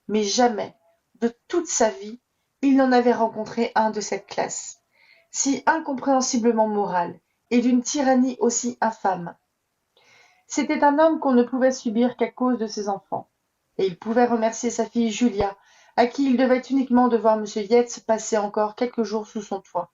mais jamais, de toute sa vie, il n'en avait rencontré un de cette classe, si incompréhensiblement moral, et d'une tyrannie aussi infâme. C'était un homme qu'on ne pouvait subir qu'à cause de ses enfants, et il pouvait remercier sa fille Julia, à qui il devait uniquement de voir M. Yates passer encore quelques jours sous son toit.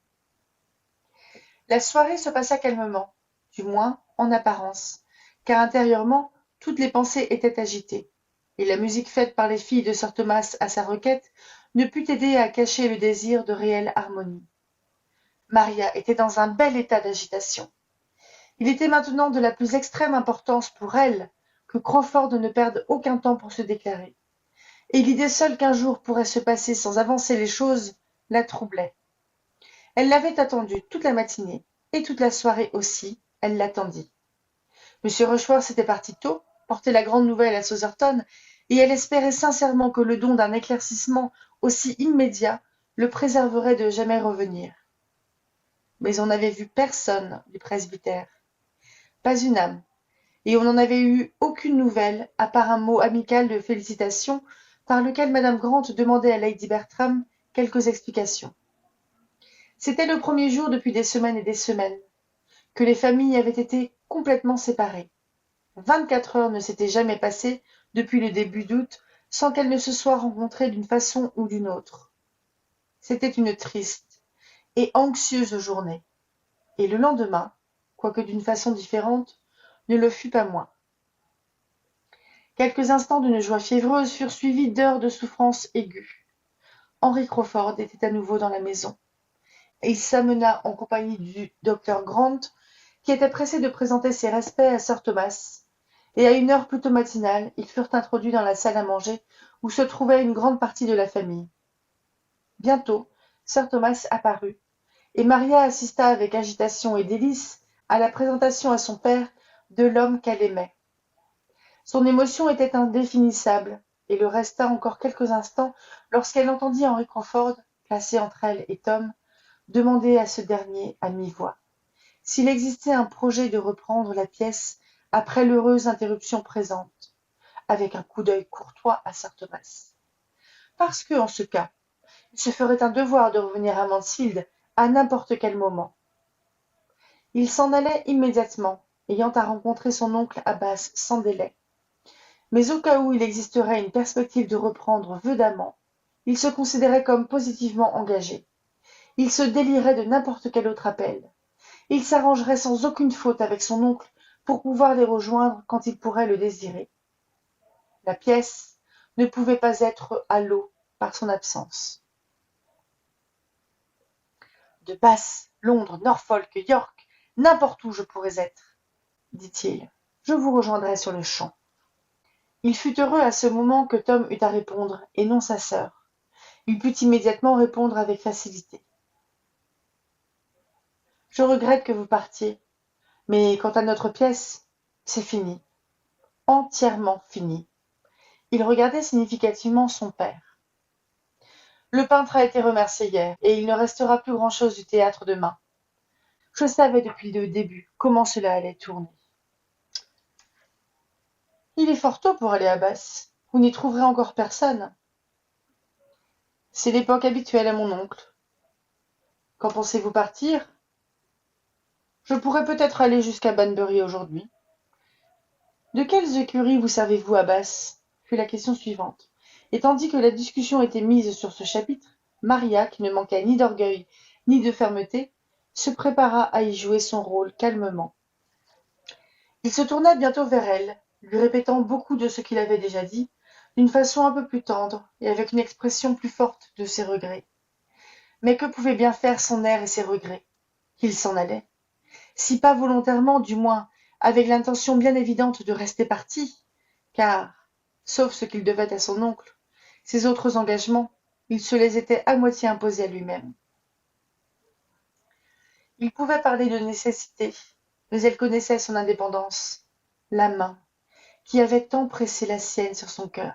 La soirée se passa calmement, du moins en apparence, car intérieurement toutes les pensées étaient agitées, et la musique faite par les filles de Sir Thomas à sa requête ne put aider à cacher le désir de réelle harmonie. Maria était dans un bel état d'agitation. Il était maintenant de la plus extrême importance pour elle que Crawford ne perde aucun temps pour se déclarer, et l'idée seule qu'un jour pourrait se passer sans avancer les choses la troublait. Elle l'avait attendu toute la matinée, et toute la soirée aussi, elle l'attendit. M. Rushworth était parti tôt, porter la grande nouvelle à Sotherton, et elle espérait sincèrement que le don d'un éclaircissement aussi immédiat le préserverait de jamais revenir. Mais on n'avait vu personne du presbytère, pas une âme, et on n'en avait eu aucune nouvelle, à part un mot amical de félicitations par lequel Madame Grant demandait à Lady Bertram quelques explications. C'était le premier jour depuis des semaines et des semaines que les familles avaient été complètement séparées. 24 heures ne s'étaient jamais passées depuis le début d'août sans qu'elles ne se soient rencontrées d'une façon ou d'une autre. C'était une triste et anxieuse journée, et le lendemain, quoique d'une façon différente, ne le fut pas moins. Quelques instants d'une joie fiévreuse furent suivis d'heures de souffrance aiguë. Henry Crawford était à nouveau dans la maison. Il s'amena en compagnie du docteur Grant, qui était pressé de présenter ses respects à Sir Thomas, et à une heure plutôt matinale, ils furent introduits dans la salle à manger où se trouvait une grande partie de la famille. Bientôt, Sir Thomas apparut, et Maria assista avec agitation et délice à la présentation à son père de l'homme qu'elle aimait. Son émotion était indéfinissable, et le resta encore quelques instants lorsqu'elle entendit Henry Crawford, placé entre elle et Tom, demander à ce dernier à mi-voix s'il existait un projet de reprendre la pièce après l'heureuse interruption présente, avec un coup d'œil courtois à Sir Thomas. Parce que, en ce cas, il se ferait un devoir de revenir à Mansfield à n'importe quel moment. Il s'en allait immédiatement, ayant à rencontrer son oncle à Bath sans délai. Mais au cas où il existerait une perspective de reprendre vœux d'amant, Il se considérait comme positivement engagé. Il se délierait de n'importe quel autre appel. Il s'arrangerait sans aucune faute avec son oncle pour pouvoir les rejoindre quand il pourrait le désirer. La pièce ne pouvait pas être à l'eau par son absence. De Bath, Londres, Norfolk, York, n'importe où je pourrais être, dit-il. Je vous rejoindrai sur le champ. Il fut heureux à ce moment que Tom eut à répondre, et non sa sœur. Il put immédiatement répondre avec facilité. Je regrette que vous partiez, mais quant à notre pièce, c'est fini. Entièrement fini. Il regardait significativement son père. Le peintre a été remercié hier, et il ne restera plus grand-chose du théâtre demain. Je savais depuis le début comment cela allait tourner. Il est fort tôt pour aller à Bath. Vous n'y trouverez encore personne. C'est l'époque habituelle à mon oncle. Quand pensez-vous partir? Je pourrais peut-être aller jusqu'à Banbury aujourd'hui. De quelles écuries vous servez-vous à Bath? Fut la question suivante. Et tandis que la discussion était mise sur ce chapitre, Maria, qui ne manqua ni d'orgueil ni de fermeté, se prépara à y jouer son rôle calmement. Il se tourna bientôt vers elle, lui répétant beaucoup de ce qu'il avait déjà dit, d'une façon un peu plus tendre et avec une expression plus forte de ses regrets. Mais que pouvaient bien faire son air et ses regrets? Il s'en allait. Si pas volontairement, du moins avec l'intention bien évidente de rester parti, car, sauf ce qu'il devait à son oncle, ses autres engagements, il se les était à moitié imposés à lui-même. Il pouvait parler de nécessité, mais elle connaissait son indépendance, la main, qui avait tant pressé la sienne sur son cœur.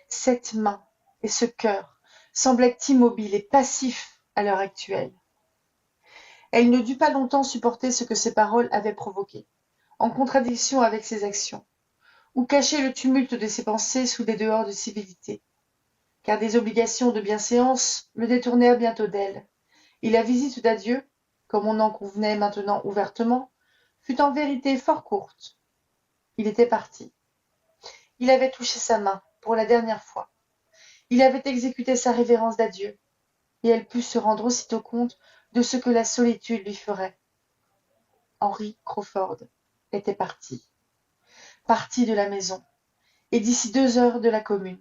Cette main et ce cœur semblaient immobiles et passifs à l'heure actuelle. Elle ne dut pas longtemps supporter ce que ses paroles avaient provoqué, en contradiction avec ses actions, ou cacher le tumulte de ses pensées sous des dehors de civilité, car des obligations de bienséance le détournèrent bientôt d'elle, et la visite d'adieu, comme on en convenait maintenant ouvertement, fut en vérité fort courte. Il était parti. Il avait touché sa main, pour la dernière fois. Il avait exécuté sa révérence d'adieu, et elle put se rendre aussitôt compte de ce que la solitude lui ferait. Henry Crawford était parti. Parti de la maison, et d'ici 2 heures de la commune.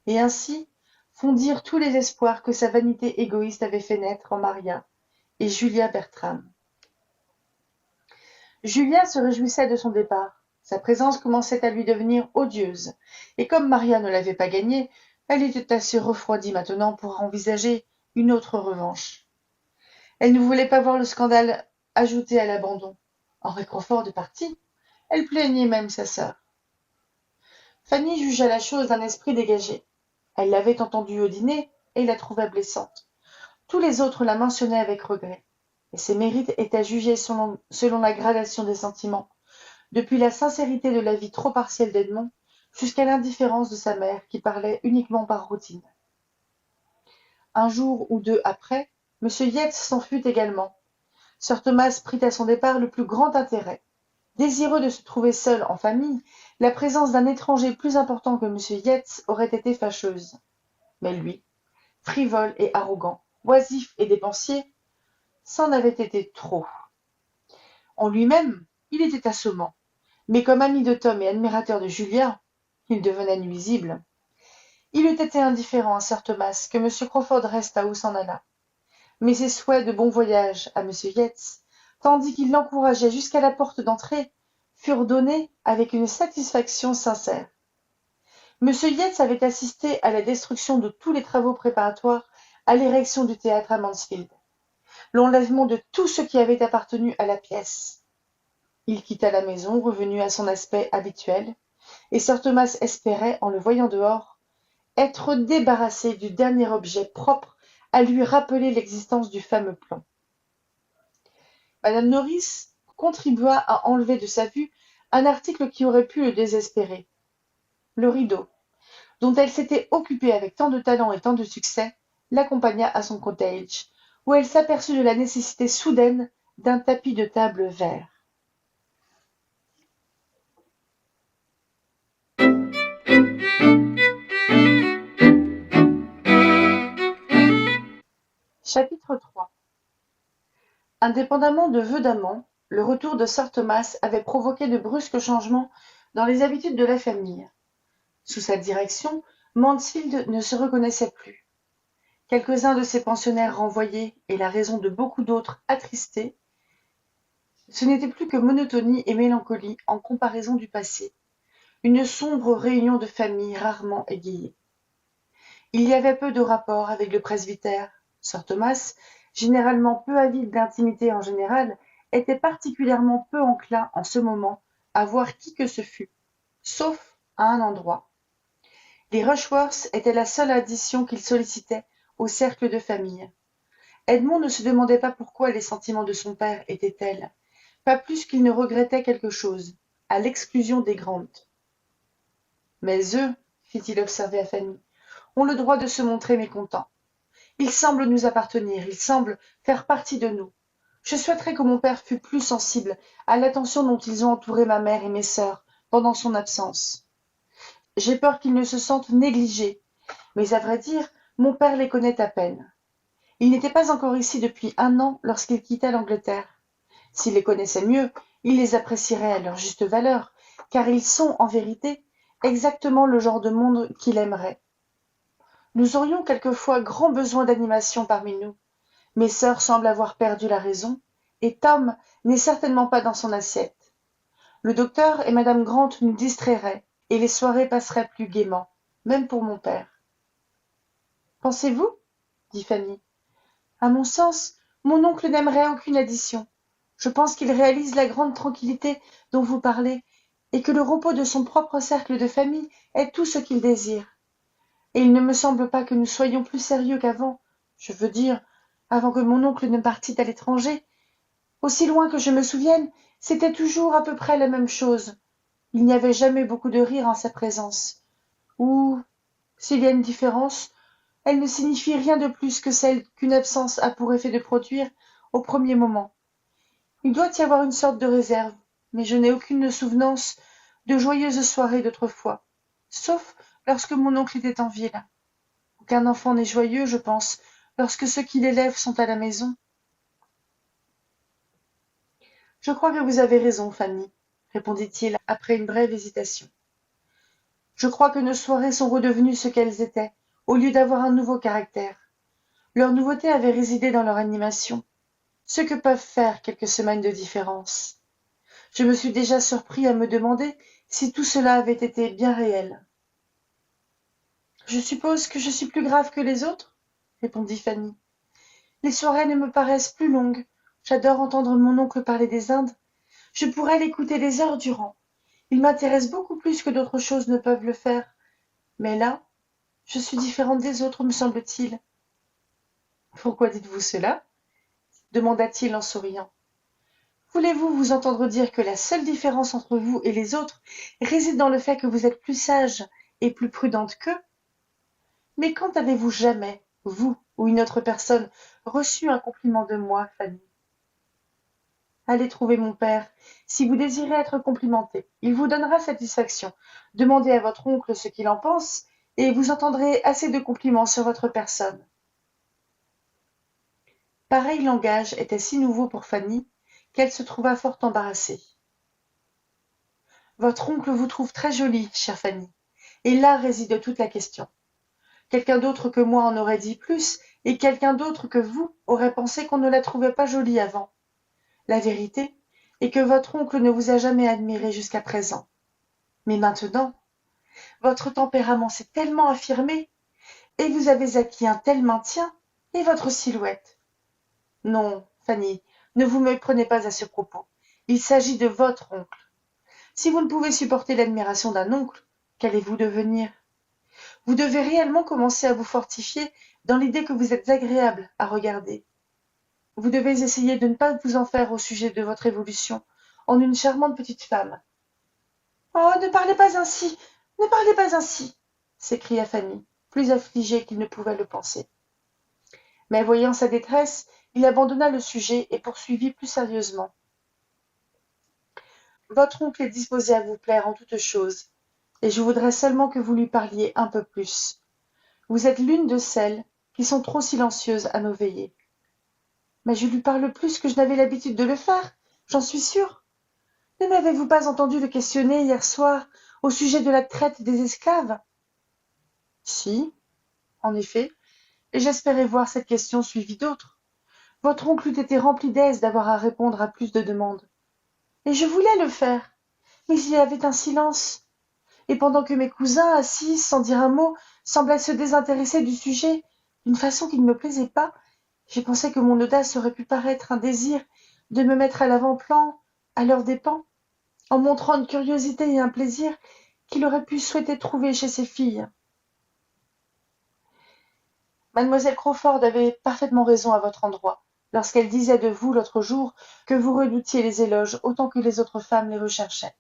Et ainsi fondirent tous les espoirs que sa vanité égoïste avait fait naître en Maria et Julia Bertram. Julia se réjouissait de son départ. Sa présence commençait à lui devenir odieuse, et comme Maria ne l'avait pas gagnée, elle était assez refroidie maintenant pour envisager une autre revanche. Elle ne voulait pas voir le scandale ajouté à l'abandon. Henry Crawford parti. Elle plaignait même sa sœur. Fanny jugea la chose d'un esprit dégagé. Elle l'avait entendue au dîner et la trouva blessante. Tous les autres la mentionnaient avec regret, et ses mérites étaient jugés selon la gradation des sentiments, depuis la sincérité de la vie trop partielle d'Edmond jusqu'à l'indifférence de sa mère qui parlait uniquement par routine. Un jour ou deux après, M. Yates s'enfuit également. Sir Thomas prit à son départ le plus grand intérêt. Désireux de se trouver seul en famille, la présence d'un étranger plus important que M. Yates aurait été fâcheuse. Mais lui, frivole et arrogant, oisif et dépensier, c'en avait été trop. En lui-même, il était assommant, mais comme ami de Tom et admirateur de Julia, il devenait nuisible. Il eût été indifférent à Sir Thomas que M. Crawford restât ou s'en allât. Mais ses souhaits de bon voyage à M. Yates, tandis qu'il l'encourageait jusqu'à la porte d'entrée, furent donnés avec une satisfaction sincère. M. Yates avait assisté à la destruction de tous les travaux préparatoires à l'érection du théâtre à Mansfield, l'enlèvement de tout ce qui avait appartenu à la pièce. Il quitta la maison, revenu à son aspect habituel, et Sir Thomas espérait, en le voyant dehors, être débarrassé du dernier objet propre à lui rappeler l'existence du fameux plan. Madame Norris contribua à enlever de sa vue un article qui aurait pu le désespérer. Le rideau, dont elle s'était occupée avec tant de talent et tant de succès, l'accompagna à son cottage, où elle s'aperçut de la nécessité soudaine d'un tapis de table vert. Chapitre 3. Indépendamment de vœux d'amant, le retour de sir Thomas avait provoqué de brusques changements dans les habitudes de la famille. Sous sa direction, Mansfield ne se reconnaissait plus. Quelques-uns de ses pensionnaires renvoyés et la raison de beaucoup d'autres attristés, ce n'était plus que monotonie et mélancolie en comparaison du passé, une sombre réunion de famille rarement égayée. Il y avait peu de rapport avec le presbytère. Sir Thomas, généralement peu avide d'intimité en général, était particulièrement peu enclin en ce moment à voir qui que ce fût, sauf à un endroit. Les Rushworth étaient la seule addition qu'il sollicitait au cercle de famille. Edmond ne se demandait pas pourquoi les sentiments de son père étaient tels, pas plus qu'il ne regrettait quelque chose, à l'exclusion des Grant. Mais eux, fit-il observer à Fanny, ont le droit de se montrer mécontents. Ils semblent nous appartenir, ils semblent faire partie de nous. Je souhaiterais que mon père fût plus sensible à l'attention dont ils ont entouré ma mère et mes sœurs pendant son absence. J'ai peur qu'ils ne se sentent négligés, mais à vrai dire, mon père les connaît à peine. Il n'était pas encore ici depuis 1 an lorsqu'il quitta l'Angleterre. S'il les connaissait mieux, il les apprécierait à leur juste valeur, car ils sont, en vérité, exactement le genre de monde qu'il aimerait. Nous aurions quelquefois grand besoin d'animation parmi nous. Mes sœurs semblent avoir perdu la raison, et Tom n'est certainement pas dans son assiette. Le docteur et madame Grant nous distrairaient, et les soirées passeraient plus gaiement, même pour mon père. Pensez-vous ? dit Fanny. À mon sens, mon oncle n'aimerait aucune addition. Je pense qu'il réalise la grande tranquillité dont vous parlez, et que le repos de son propre cercle de famille est tout ce qu'il désire. Et il ne me semble pas que nous soyons plus sérieux qu'avant, je veux dire, avant que mon oncle ne partît à l'étranger. Aussi loin que je me souvienne, c'était toujours à peu près la même chose. Il n'y avait jamais beaucoup de rire en sa présence. Ou, s'il y a une différence, elle ne signifie rien de plus que celle qu'une absence a pour effet de produire au premier moment. Il doit y avoir une sorte de réserve, mais je n'ai aucune souvenance de joyeuses soirées d'autrefois, sauf lorsque mon oncle était en ville. Aucun enfant n'est joyeux, je pense, lorsque ceux qui l'élèvent sont à la maison. Je crois que vous avez raison, Fanny, répondit-il après une brève hésitation. Je crois que nos soirées sont redevenues ce qu'elles étaient, au lieu d'avoir un nouveau caractère. Leur nouveauté avait résidé dans leur animation, ce que peuvent faire quelques semaines de différence. Je me suis déjà surpris à me demander si tout cela avait été bien réel. Je suppose que je suis plus grave que les autres, répondit Fanny. Les soirées ne me paraissent plus longues. J'adore entendre mon oncle parler des Indes. Je pourrais l'écouter des heures durant. Il m'intéresse beaucoup plus que d'autres choses ne peuvent le faire. Mais là, je suis différente des autres, me semble-t-il. Pourquoi dites-vous cela ? demanda-t-il en souriant. Voulez-vous vous entendre dire que la seule différence entre vous et les autres réside dans le fait que vous êtes plus sage et plus prudente qu'eux ? Mais quand avez-vous jamais, vous ou une autre personne, reçu un compliment de moi, Fanny ? Allez trouver mon père. Si vous désirez être complimenté, il vous donnera satisfaction. Demandez à votre oncle ce qu'il en pense, et vous entendrez assez de compliments sur votre personne. Pareil langage était si nouveau pour Fanny qu'elle se trouva fort embarrassée. Votre oncle vous trouve très jolie, chère Fanny, et là réside toute la question. Quelqu'un d'autre que moi en aurait dit plus, et quelqu'un d'autre que vous aurait pensé qu'on ne la trouvait pas jolie avant. La vérité est que votre oncle ne vous a jamais admiré jusqu'à présent. Mais maintenant, votre tempérament s'est tellement affirmé, et vous avez acquis un tel maintien, et votre silhouette. Non, Fanny, ne vous méprenez pas à ce propos. Il s'agit de votre oncle. Si vous ne pouvez supporter l'admiration d'un oncle, qu'allez-vous devenir ? Vous devez réellement commencer à vous fortifier dans l'idée que vous êtes agréable à regarder. Vous devez essayer de ne pas vous en faire au sujet de votre évolution en une charmante petite femme. Oh, ne parlez pas ainsi, ne parlez pas ainsi, s'écria Fanny, plus affligée qu'il ne pouvait le penser. Mais voyant sa détresse, il abandonna le sujet et poursuivit plus sérieusement. Votre oncle est disposé à vous plaire en toutes choses, et je voudrais seulement que vous lui parliez un peu plus. Vous êtes l'une de celles qui sont trop silencieuses à nos veillées. Mais je lui parle plus que je n'avais l'habitude de le faire, j'en suis sûre. Ne m'avez-vous pas entendu le questionner hier soir au sujet de la traite des esclaves? Si, en effet, et j'espérais voir cette question suivie d'autres. Votre oncle eût été rempli d'aise d'avoir à répondre à plus de demandes. Et je voulais le faire, mais il y avait un silence. Et pendant que mes cousins, assis, sans dire un mot, semblaient se désintéresser du sujet, d'une façon qui ne me plaisait pas, j'ai pensé que mon audace aurait pu paraître un désir de me mettre à l'avant-plan, à leurs dépens, en montrant une curiosité et un plaisir qu'il aurait pu souhaiter trouver chez ses filles. Mademoiselle Crawford avait parfaitement raison à votre endroit, lorsqu'elle disait de vous l'autre jour que vous redoutiez les éloges autant que les autres femmes les recherchaient.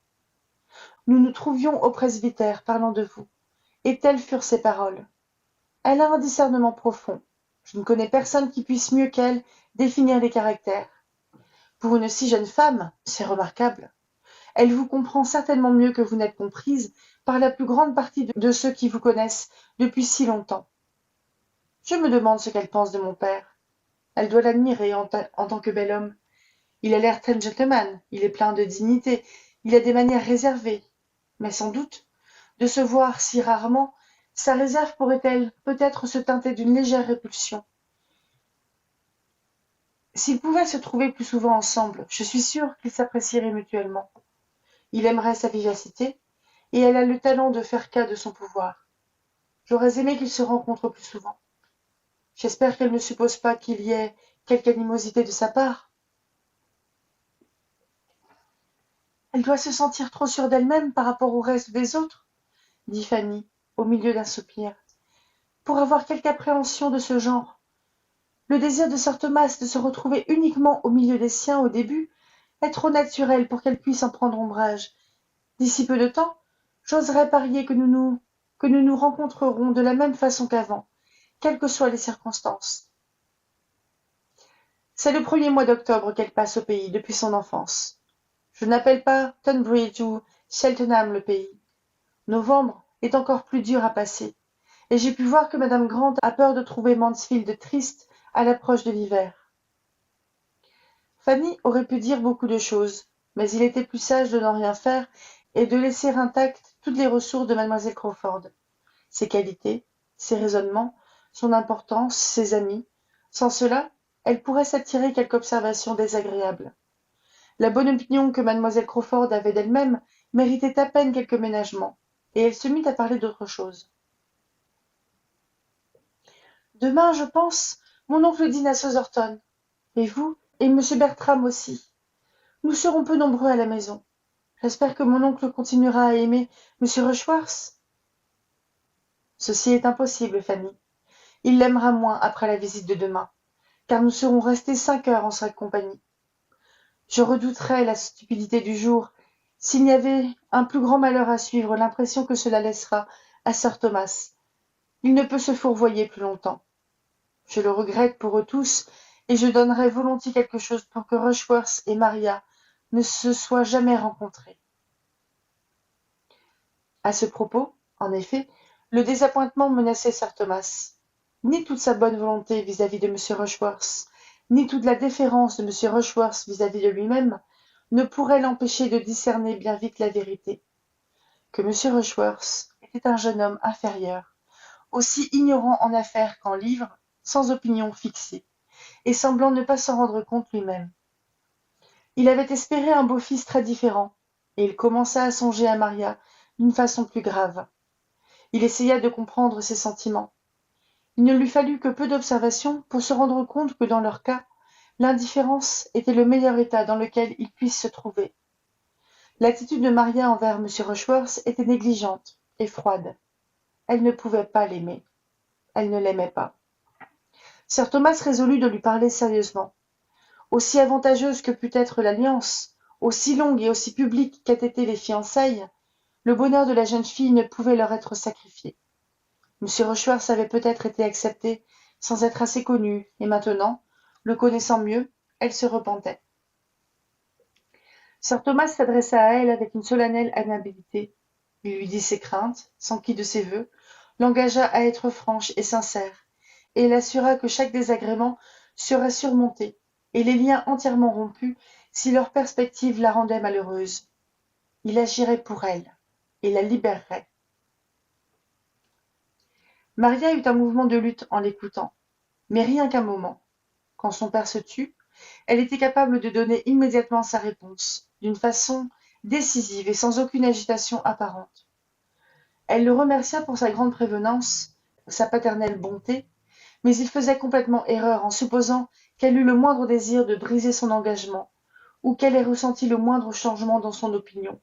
Nous nous trouvions au presbytère parlant de vous, et telles furent ses paroles. Elle a un discernement profond. Je ne connais personne qui puisse mieux qu'elle définir les caractères. Pour une si jeune femme, c'est remarquable. Elle vous comprend certainement mieux que vous n'êtes comprise par la plus grande partie de ceux qui vous connaissent depuis si longtemps. Je me demande ce qu'elle pense de mon père. Elle doit l'admirer en tant que bel homme. Il a l'air très gentleman, il est plein de dignité, il a des manières réservées. Mais sans doute, de se voir si rarement, sa réserve pourrait-elle peut-être se teinter d'une légère répulsion. S'ils pouvaient se trouver plus souvent ensemble, je suis sûre qu'ils s'apprécieraient mutuellement. Il aimerait sa vivacité, et elle a le talent de faire cas de son pouvoir. J'aurais aimé qu'ils se rencontrent plus souvent. J'espère qu'elle ne suppose pas qu'il y ait quelque animosité de sa part. Elle doit se sentir trop sûre d'elle-même par rapport au reste des autres, dit Fanny, au milieu d'un soupir, pour avoir quelque appréhension de ce genre. Le désir de sir Thomas de se retrouver uniquement au milieu des siens au début est trop naturel pour qu'elle puisse en prendre ombrage. D'ici peu de temps, j'oserais parier que nous nous rencontrerons de la même façon qu'avant, quelles que soient les circonstances. C'est le premier mois d'octobre qu'elle passe au pays depuis son enfance. Je n'appelle pas Tunbridge ou Cheltenham le pays. Novembre est encore plus dur à passer, et j'ai pu voir que madame Grant a peur de trouver Mansfield triste à l'approche de l'hiver. Fanny aurait pu dire beaucoup de choses, mais il était plus sage de n'en rien faire et de laisser intactes toutes les ressources de mademoiselle Crawford. Ses qualités, ses raisonnements, son importance, ses amis. Sans cela, elle pourrait s'attirer quelque observation désagréable. La bonne opinion que mademoiselle Crawford avait d'elle-même méritait à peine quelques ménagements, et elle se mit à parler d'autre chose. Demain, je pense, mon oncle dîne à Sotherton, et vous, et M. Bertram aussi. Nous serons peu nombreux à la maison. J'espère que mon oncle continuera à aimer M. Rushworth. Ceci est impossible, Fanny. Il l'aimera moins après la visite de demain, car nous serons restés 5 heures en sa compagnie. Je redouterais la stupidité du jour s'il n'y avait un plus grand malheur à suivre l'impression que cela laissera à sir Thomas. Il ne peut se fourvoyer plus longtemps. Je le regrette pour eux tous, et je donnerais volontiers quelque chose pour que Rushworth et Maria ne se soient jamais rencontrés. À ce propos, en effet, le désappointement menaçait sir Thomas. Ni toute sa bonne volonté vis-à-vis de M. Rushworth, ni toute la déférence de M. Rushworth vis-à-vis de lui-même ne pourraient l'empêcher de discerner bien vite la vérité. Que M. Rushworth était un jeune homme inférieur, aussi ignorant en affaires qu'en livres, sans opinion fixée, et semblant ne pas s'en rendre compte lui-même. Il avait espéré un beau-fils très différent, et il commença à songer à Maria d'une façon plus grave. Il essaya de comprendre ses sentiments. Il ne lui fallut que peu d'observation pour se rendre compte que dans leur cas, l'indifférence était le meilleur état dans lequel ils puissent se trouver. L'attitude de Maria envers M. Rushworth était négligente et froide. Elle ne pouvait pas l'aimer. Elle ne l'aimait pas. Sir Thomas résolut de lui parler sérieusement. Aussi avantageuse que pût être l'alliance, aussi longue et aussi publique qu'aient été les fiançailles, le bonheur de la jeune fille ne pouvait leur être sacrifié. M. Rushworth avait peut-être été accepté sans être assez connu, et maintenant, le connaissant mieux, elle se repentait. Sir Thomas s'adressa à elle avec une solennelle amabilité. Il lui dit ses craintes, s'enquit de ses vœux, l'engagea à être franche et sincère, et l'assura que chaque désagrément serait surmonté, et les liens entièrement rompus si leur perspective la rendait malheureuse. Il agirait pour elle et la libérerait. Maria eut un mouvement de lutte en l'écoutant, mais rien qu'un moment. Quand son père se tut, elle était capable de donner immédiatement sa réponse, d'une façon décisive et sans aucune agitation apparente. Elle le remercia pour sa grande prévenance, sa paternelle bonté, mais il faisait complètement erreur en supposant qu'elle eût le moindre désir de briser son engagement, ou qu'elle ait ressenti le moindre changement dans son opinion,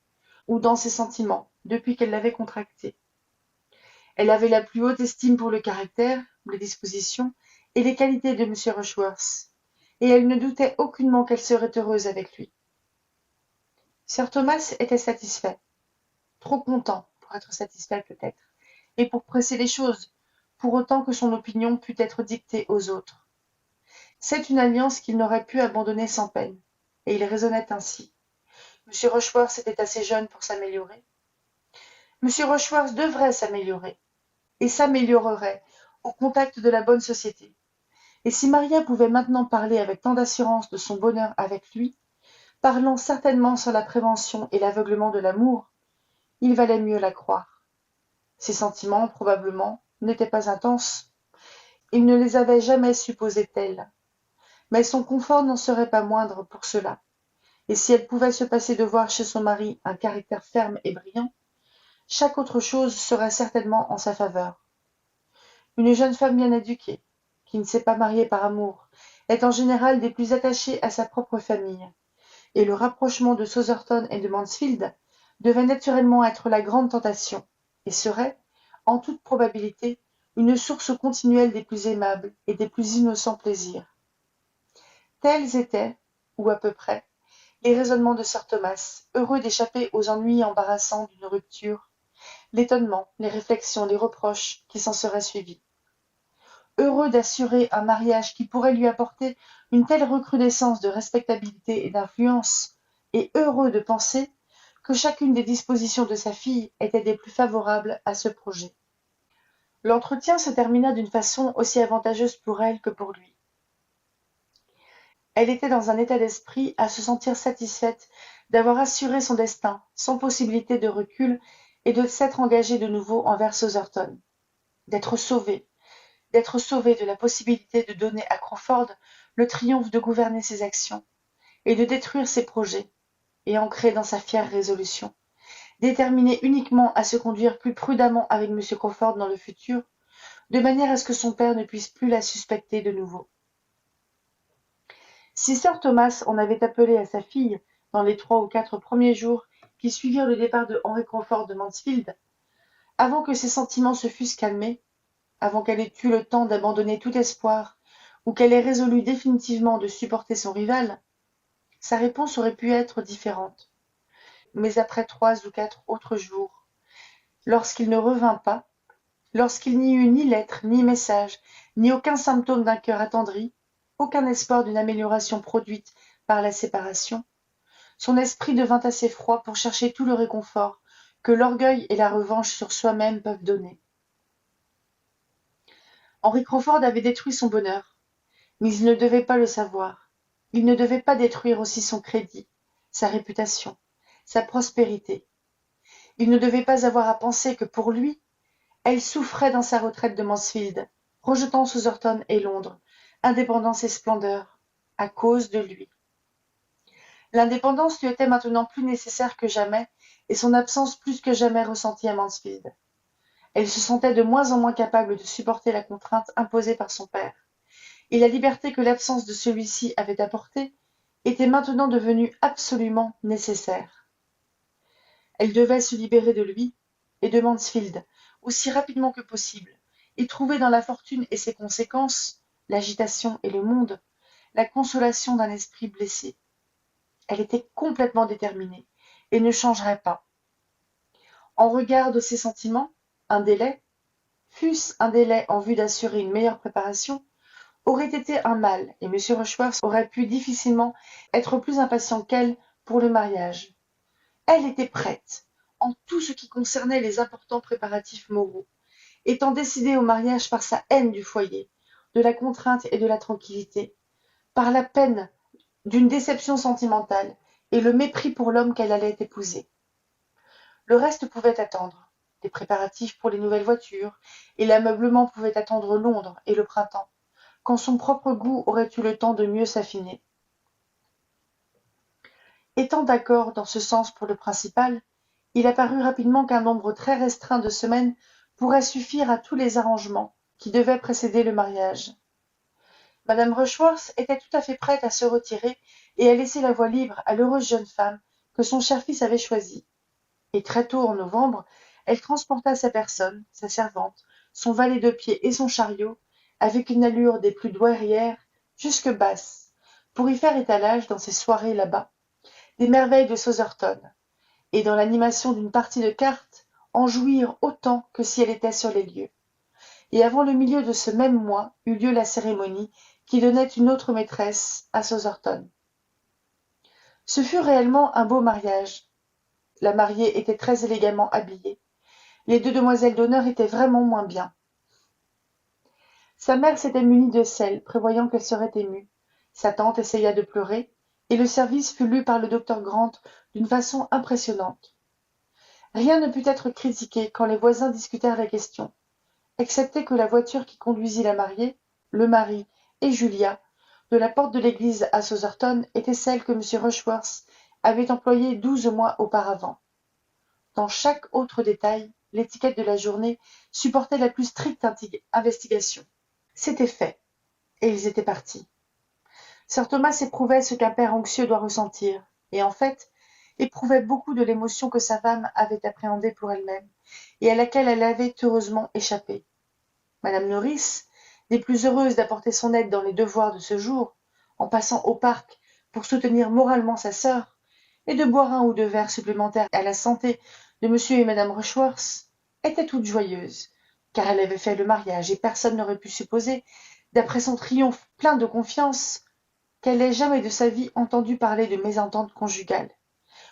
ou dans ses sentiments, depuis qu'elle l'avait contracté. Elle avait la plus haute estime pour le caractère, les dispositions et les qualités de M. Rushworth, et elle ne doutait aucunement qu'elle serait heureuse avec lui. Sir Thomas était satisfait, trop content pour être satisfait peut-être, et pour presser les choses, pour autant que son opinion pût être dictée aux autres. C'est une alliance qu'il n'aurait pu abandonner sans peine, et il raisonnait ainsi. M. Rushworth était assez jeune pour s'améliorer. M. Rushworth devrait s'améliorer, et s'améliorerait au contact de la bonne société. Et si Maria pouvait maintenant parler avec tant d'assurance de son bonheur avec lui, parlant certainement sur la prévention et l'aveuglement de l'amour, il valait mieux la croire. Ses sentiments, probablement, n'étaient pas intenses. Il ne les avait jamais supposés tels. Mais son confort n'en serait pas moindre pour cela. Et si elle pouvait se passer de voir chez son mari un caractère ferme et brillant, chaque autre chose serait certainement en sa faveur. Une jeune femme bien éduquée, qui ne s'est pas mariée par amour, est en général des plus attachées à sa propre famille, et le rapprochement de Sotherton et de Mansfield devait naturellement être la grande tentation, et serait, en toute probabilité, une source continuelle des plus aimables et des plus innocents plaisirs. Tels étaient, ou à peu près, les raisonnements de Sir Thomas, heureux d'échapper aux ennuis embarrassants d'une rupture, l'étonnement, les réflexions, les reproches qui s'en seraient suivis. Heureux d'assurer un mariage qui pourrait lui apporter une telle recrudescence de respectabilité et d'influence, et heureux de penser que chacune des dispositions de sa fille était des plus favorables à ce projet. L'entretien se termina d'une façon aussi avantageuse pour elle que pour lui. Elle était dans un état d'esprit à se sentir satisfaite d'avoir assuré son destin sans possibilité de recul et de s'être engagée de nouveau envers Sotherton, d'être sauvée de la possibilité de donner à Crawford le triomphe de gouverner ses actions et de détruire ses projets, et ancrée dans sa fière résolution, déterminée uniquement à se conduire plus prudemment avec M. Crawford dans le futur, de manière à ce que son père ne puisse plus la suspecter de nouveau. Si Sir Thomas en avait appelé à sa fille dans les 3 ou 4 premiers jours qui suivirent le départ de Henry Crawford de Mansfield, avant que ses sentiments se fussent calmés, avant qu'elle ait eu le temps d'abandonner tout espoir, ou qu'elle ait résolu définitivement de supporter son rival, sa réponse aurait pu être différente. Mais après 3 ou 4 autres jours, lorsqu'il ne revint pas, lorsqu'il n'y eut ni lettre, ni message, ni aucun symptôme d'un cœur attendri, aucun espoir d'une amélioration produite par la séparation, son esprit devint assez froid pour chercher tout le réconfort que l'orgueil et la revanche sur soi-même peuvent donner. Henry Crawford avait détruit son bonheur, mais il ne devait pas le savoir. Il ne devait pas détruire aussi son crédit, sa réputation, sa prospérité. Il ne devait pas avoir à penser que pour lui, elle souffrait dans sa retraite de Mansfield, rejetant Sotherton et Londres, indépendance et splendeur, à cause de lui. L'indépendance lui était maintenant plus nécessaire que jamais, et son absence plus que jamais ressentie à Mansfield. Elle se sentait de moins en moins capable de supporter la contrainte imposée par son père, et la liberté que l'absence de celui-ci avait apportée était maintenant devenue absolument nécessaire. Elle devait se libérer de lui et de Mansfield aussi rapidement que possible, et trouver dans la fortune et ses conséquences, l'agitation et le monde, la consolation d'un esprit blessé. Elle était complètement déterminée, et ne changerait pas. En regard de ses sentiments, un délai, fût-ce un délai en vue d'assurer une meilleure préparation, aurait été un mal, et M. Rushworth aurait pu difficilement être plus impatient qu'elle pour le mariage. Elle était prête, en tout ce qui concernait les importants préparatifs moraux, étant décidée au mariage par sa haine du foyer, de la contrainte et de la tranquillité, par la peine d'une déception sentimentale et le mépris pour l'homme qu'elle allait épouser. Le reste pouvait attendre. Les préparatifs pour les nouvelles voitures et l'ameublement pouvaient attendre Londres et le printemps, quand son propre goût aurait eu le temps de mieux s'affiner. Étant d'accord dans ce sens pour le principal, il apparut rapidement qu'un nombre très restreint de semaines pourrait suffire à tous les arrangements qui devaient précéder le mariage. Madame Rushworth était tout à fait prête à se retirer et à laisser la voie libre à l'heureuse jeune femme que son cher fils avait choisie. Et très tôt en novembre, elle transporta sa personne, sa servante, son valet de pied et son chariot, avec une allure des plus douairières, jusque Bath, pour y faire étalage dans ses soirées là-bas, des merveilles de Sotherton, et dans l'animation d'une partie de cartes, en jouir autant que si elle était sur les lieux. Et avant le milieu de ce même mois eut lieu la cérémonie qui donnait une autre maîtresse à Sotherton. Ce fut réellement un beau mariage. La mariée était très élégamment habillée. Les deux demoiselles d'honneur étaient vraiment moins bien. Sa mère s'était munie de sel, prévoyant qu'elle serait émue. Sa tante essaya de pleurer, et le service fut lu par le docteur Grant d'une façon impressionnante. Rien ne put être critiqué quand les voisins discutèrent la question, excepté que la voiture qui conduisit la mariée, le mari et Julia, de la porte de l'église à Sotherton était celle que M. Rushworth avait employée 12 mois auparavant. Dans chaque autre détail, l'étiquette de la journée supportait la plus stricte investigation. C'était fait, et ils étaient partis. Sir Thomas éprouvait ce qu'un père anxieux doit ressentir, et en fait, éprouvait beaucoup de l'émotion que sa femme avait appréhendée pour elle-même, et à laquelle elle avait heureusement échappé. Madame Norris, des plus heureuses d'apporter son aide dans les devoirs de ce jour, en passant au parc pour soutenir moralement sa sœur, et de boire un ou deux verres supplémentaires à la santé de M. et Madame Rushworth, était toute joyeuse, car elle avait fait le mariage et personne n'aurait pu supposer, d'après son triomphe plein de confiance, qu'elle ait jamais de sa vie entendu parler de mésentente conjugale,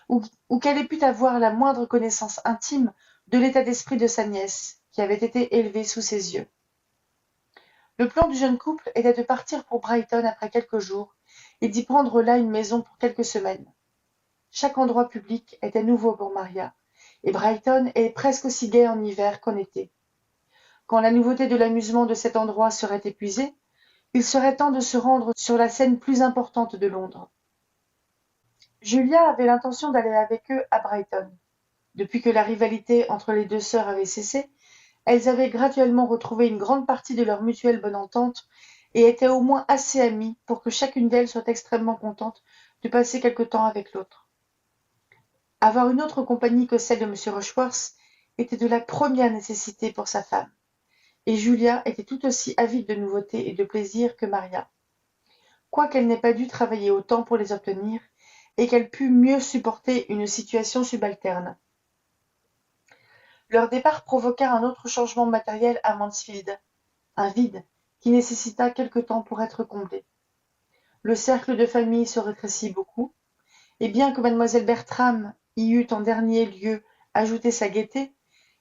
ou qu'elle ait pu avoir la moindre connaissance intime de l'état d'esprit de sa nièce, qui avait été élevée sous ses yeux. Le plan du jeune couple était de partir pour Brighton après quelques jours et d'y prendre là une maison pour quelques semaines. Chaque endroit public était nouveau pour Maria, et Brighton est presque aussi gai en hiver qu'en été. Quand la nouveauté de l'amusement de cet endroit serait épuisée, il serait temps de se rendre sur la scène plus importante de Londres. Julia avait l'intention d'aller avec eux à Brighton. Depuis que la rivalité entre les deux sœurs avait cessé, elles avaient graduellement retrouvé une grande partie de leur mutuelle bonne entente et étaient au moins assez amies pour que chacune d'elles soit extrêmement contente de passer quelque temps avec l'autre. Avoir une autre compagnie que celle de M. Rushworth était de la première nécessité pour sa femme, et Julia était tout aussi avide de nouveautés et de plaisirs que Maria, quoiqu'elle n'ait pas dû travailler autant pour les obtenir et qu'elle pût mieux supporter une situation subalterne. Leur départ provoqua un autre changement matériel à Mansfield, un vide qui nécessita quelque temps pour être comblé. Le cercle de famille se rétrécit beaucoup, et bien que mademoiselle Bertram y eût en dernier lieu ajouté sa gaieté,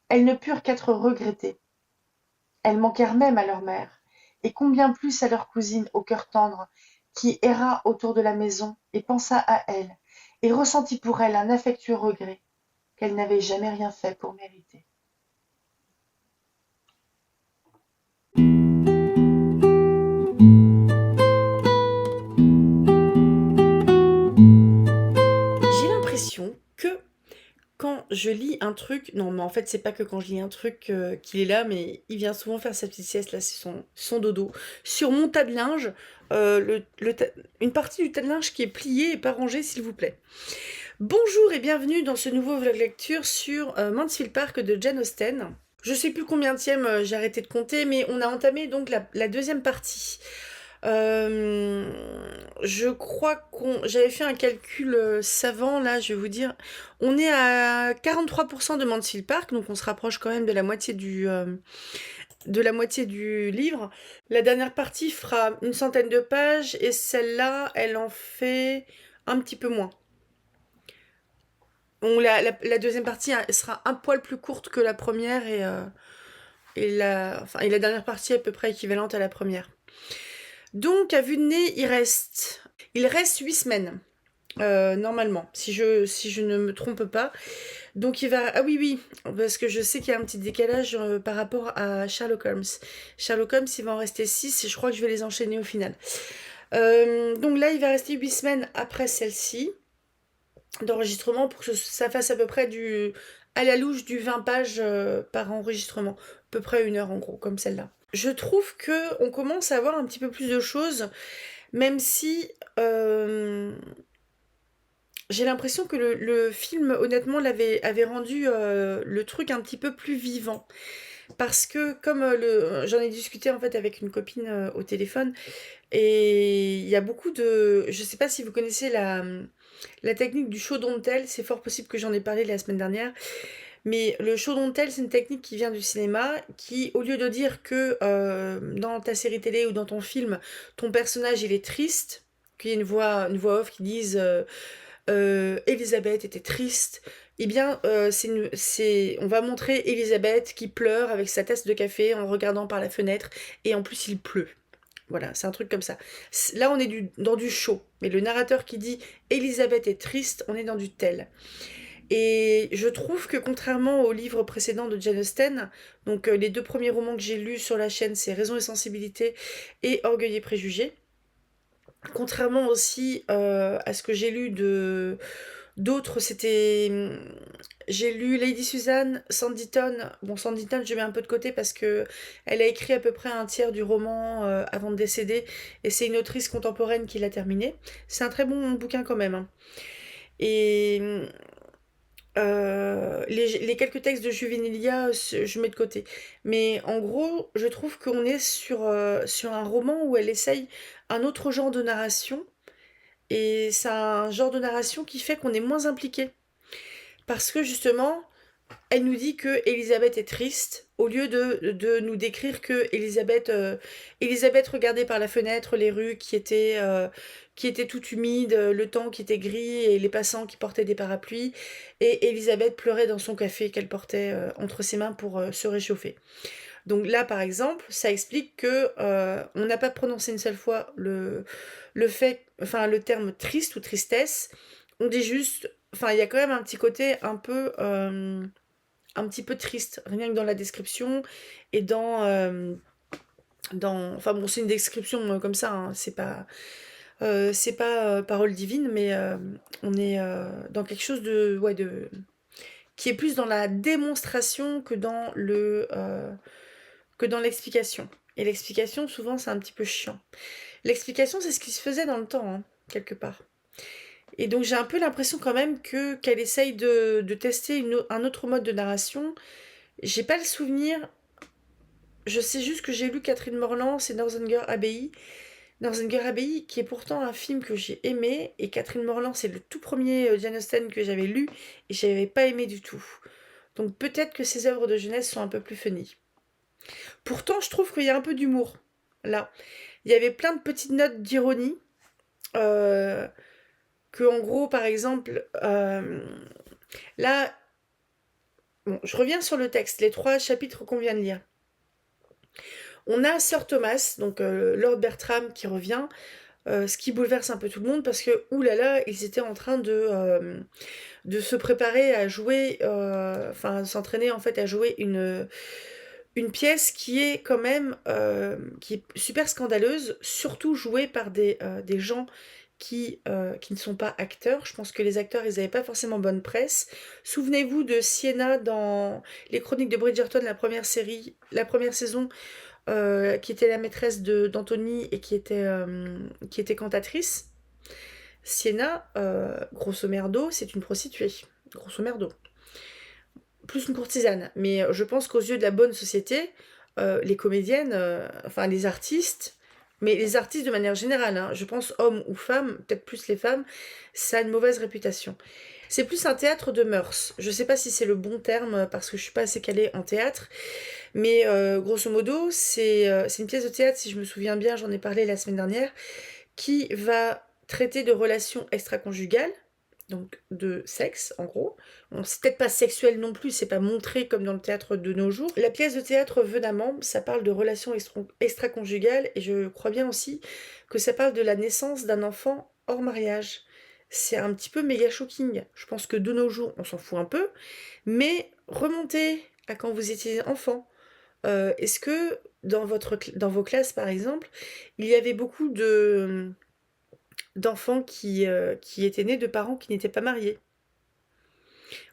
elles ne purent qu'être regrettées. Elles manquèrent même à leur mère, et combien plus à leur cousine au cœur tendre, qui erra autour de la maison et pensa à elle, et ressentit pour elle un affectueux regret qu'elle n'avait jamais rien fait pour mériter. J'ai l'impression que quand je lis un truc, non mais en fait c'est pas que quand je lis un truc qu'il est là, mais il vient souvent faire sa petite sieste, là c'est son dodo, sur mon tas de linge, une partie du tas de linge qui est pliée et pas rangée s'il vous plaît. Bonjour et bienvenue dans ce nouveau vlog lecture sur Mansfield Park de Jane Austen. Je sais plus combienième, j'ai arrêté de compter, mais on a entamé donc la deuxième partie. Je crois j'avais fait un calcul savant, là, je vais vous dire. On est à 43% de Mansfield Park, donc on se rapproche quand même de la moitié du livre. La dernière partie fera une centaine de pages, et celle-là, elle en fait un petit peu moins. Bon, la deuxième partie sera un poil plus courte que la première, et la dernière partie est à peu près équivalente à la première. Donc, à vue de nez, il reste Il reste 8 semaines, normalement, si je ne me trompe pas. Donc il va... Ah oui, oui, parce que je sais qu'il y a un petit décalage par rapport à Sherlock Holmes. Sherlock Holmes, il va en rester 6 et je crois que je vais les enchaîner au final. Donc là, il va rester 8 semaines après celle-ci d'enregistrement pour que ça fasse à peu près à la louche du 20 pages par enregistrement. À peu près 1 heure en gros, comme celle-là. Je trouve que on commence à avoir un petit peu plus de choses, même si j'ai l'impression que le film, honnêtement, avait rendu le truc un petit peu plus vivant. Parce que comme j'en ai discuté en fait avec une copine au téléphone, et il y a beaucoup de... Je sais pas si vous connaissez la technique du show don't tell, c'est fort possible que j'en ai parlé la semaine dernière, mais le show don't tell, c'est une technique qui vient du cinéma, qui, au lieu de dire que dans ta série télé ou dans ton film, ton personnage il est triste, qu'il y ait une voix off qui dise Elisabeth était triste, eh bien, on va montrer Elisabeth qui pleure avec sa tasse de café en regardant par la fenêtre, et en plus il pleut. Voilà, c'est un truc comme ça. Là, on est dans du show. Mais le narrateur qui dit Elisabeth est triste, on est dans du tel. Et je trouve que contrairement au livre précédent de Jane Austen, donc les 2 premiers romans que j'ai lus sur la chaîne, c'est Raison et sensibilité et Orgueil et préjugés. Contrairement aussi à ce que j'ai lu d'autres, j'ai lu Lady Susan, Sanditon. Bon, Sanditon, je mets un peu de côté parce que elle a écrit à peu près un tiers du roman avant de décéder, et c'est une autrice contemporaine qui l'a terminé. C'est un très bon bouquin quand même, hein. Et les quelques textes de Juvenilia, je mets de côté. Mais en gros, je trouve qu'on est sur un roman où elle essaye un autre genre de narration, et c'est un genre de narration qui fait qu'on est moins impliqué. Parce que justement, elle nous dit que Elisabeth est triste, au lieu de nous décrire que Elisabeth regardait par la fenêtre les rues qui étaient toutes humides, le temps qui était gris et les passants qui portaient des parapluies, et Elisabeth pleurait dans son café qu'elle portait entre ses mains pour se réchauffer. Donc là, par exemple, ça explique que on n'a pas prononcé une seule fois le terme triste ou tristesse. On dit juste, enfin, il y a quand même un petit côté un petit peu triste, rien que dans la description et enfin bon, c'est une description comme ça, hein, c'est pas parole divine, mais on est dans quelque chose ouais, qui est plus dans la démonstration que dans l'explication. Et l'explication, souvent, c'est un petit peu chiant. L'explication, c'est ce qui se faisait dans le temps, hein, quelque part. Et donc j'ai un peu l'impression quand même qu'elle essaye de tester un autre mode de narration. J'ai pas le souvenir. Je sais juste que j'ai lu Catherine Morland, c'est Northanger Abbey. Northanger Abbey, qui est pourtant un film que j'ai aimé. Et Catherine Morland, c'est le tout premier Jane Austen que j'avais lu. Et je n'avais pas aimé du tout. Donc peut-être que ses œuvres de jeunesse sont un peu plus funny. Pourtant, je trouve qu'il y a un peu d'humour. Là. Il y avait plein de petites notes d'ironie. Que en gros, par exemple, là, bon, je reviens sur le texte, les 3 chapitres qu'on vient de lire. On a Sir Thomas, donc Lord Bertram, qui revient, ce qui bouleverse un peu tout le monde parce que, oulala, ils étaient en train de se préparer à jouer, enfin, s'entraîner en fait à jouer une pièce qui est quand même qui est super scandaleuse, surtout jouée par des gens qui ne sont pas acteurs. Je pense que les acteurs, ils n'avaient pas forcément bonne presse. Souvenez-vous de Sienna dans Les Chroniques de Bridgerton, la première saison, qui était la maîtresse d'Anthony et qui était cantatrice. Sienna, grosso merdo, c'est une prostituée. Grosso merdo. Plus une courtisane. Mais je pense qu'aux yeux de la bonne société, les comédiennes, enfin les artistes, mais les artistes de manière générale, hein, je pense hommes ou femmes, peut-être plus les femmes, ça a une mauvaise réputation. C'est plus un théâtre de mœurs. Je sais pas si c'est le bon terme parce que je suis pas assez calée en théâtre, mais grosso modo, c'est une pièce de théâtre, si je me souviens bien, j'en ai parlé la semaine dernière, qui va traiter de relations extra-conjugales, donc de sexe en gros. Bon, c'est peut-être pas sexuel non plus, c'est pas montré comme dans le théâtre de nos jours. La pièce de théâtre Venamment, ça parle de relations extra-conjugales, et je crois bien aussi que ça parle de la naissance d'un enfant hors mariage. C'est un petit peu méga shocking. Je pense que de nos jours, on s'en fout un peu, mais remontez à quand vous étiez enfant. Est-ce que dans vos classes, par exemple, il y avait beaucoup d'enfants qui étaient nés de parents qui n'étaient pas mariés?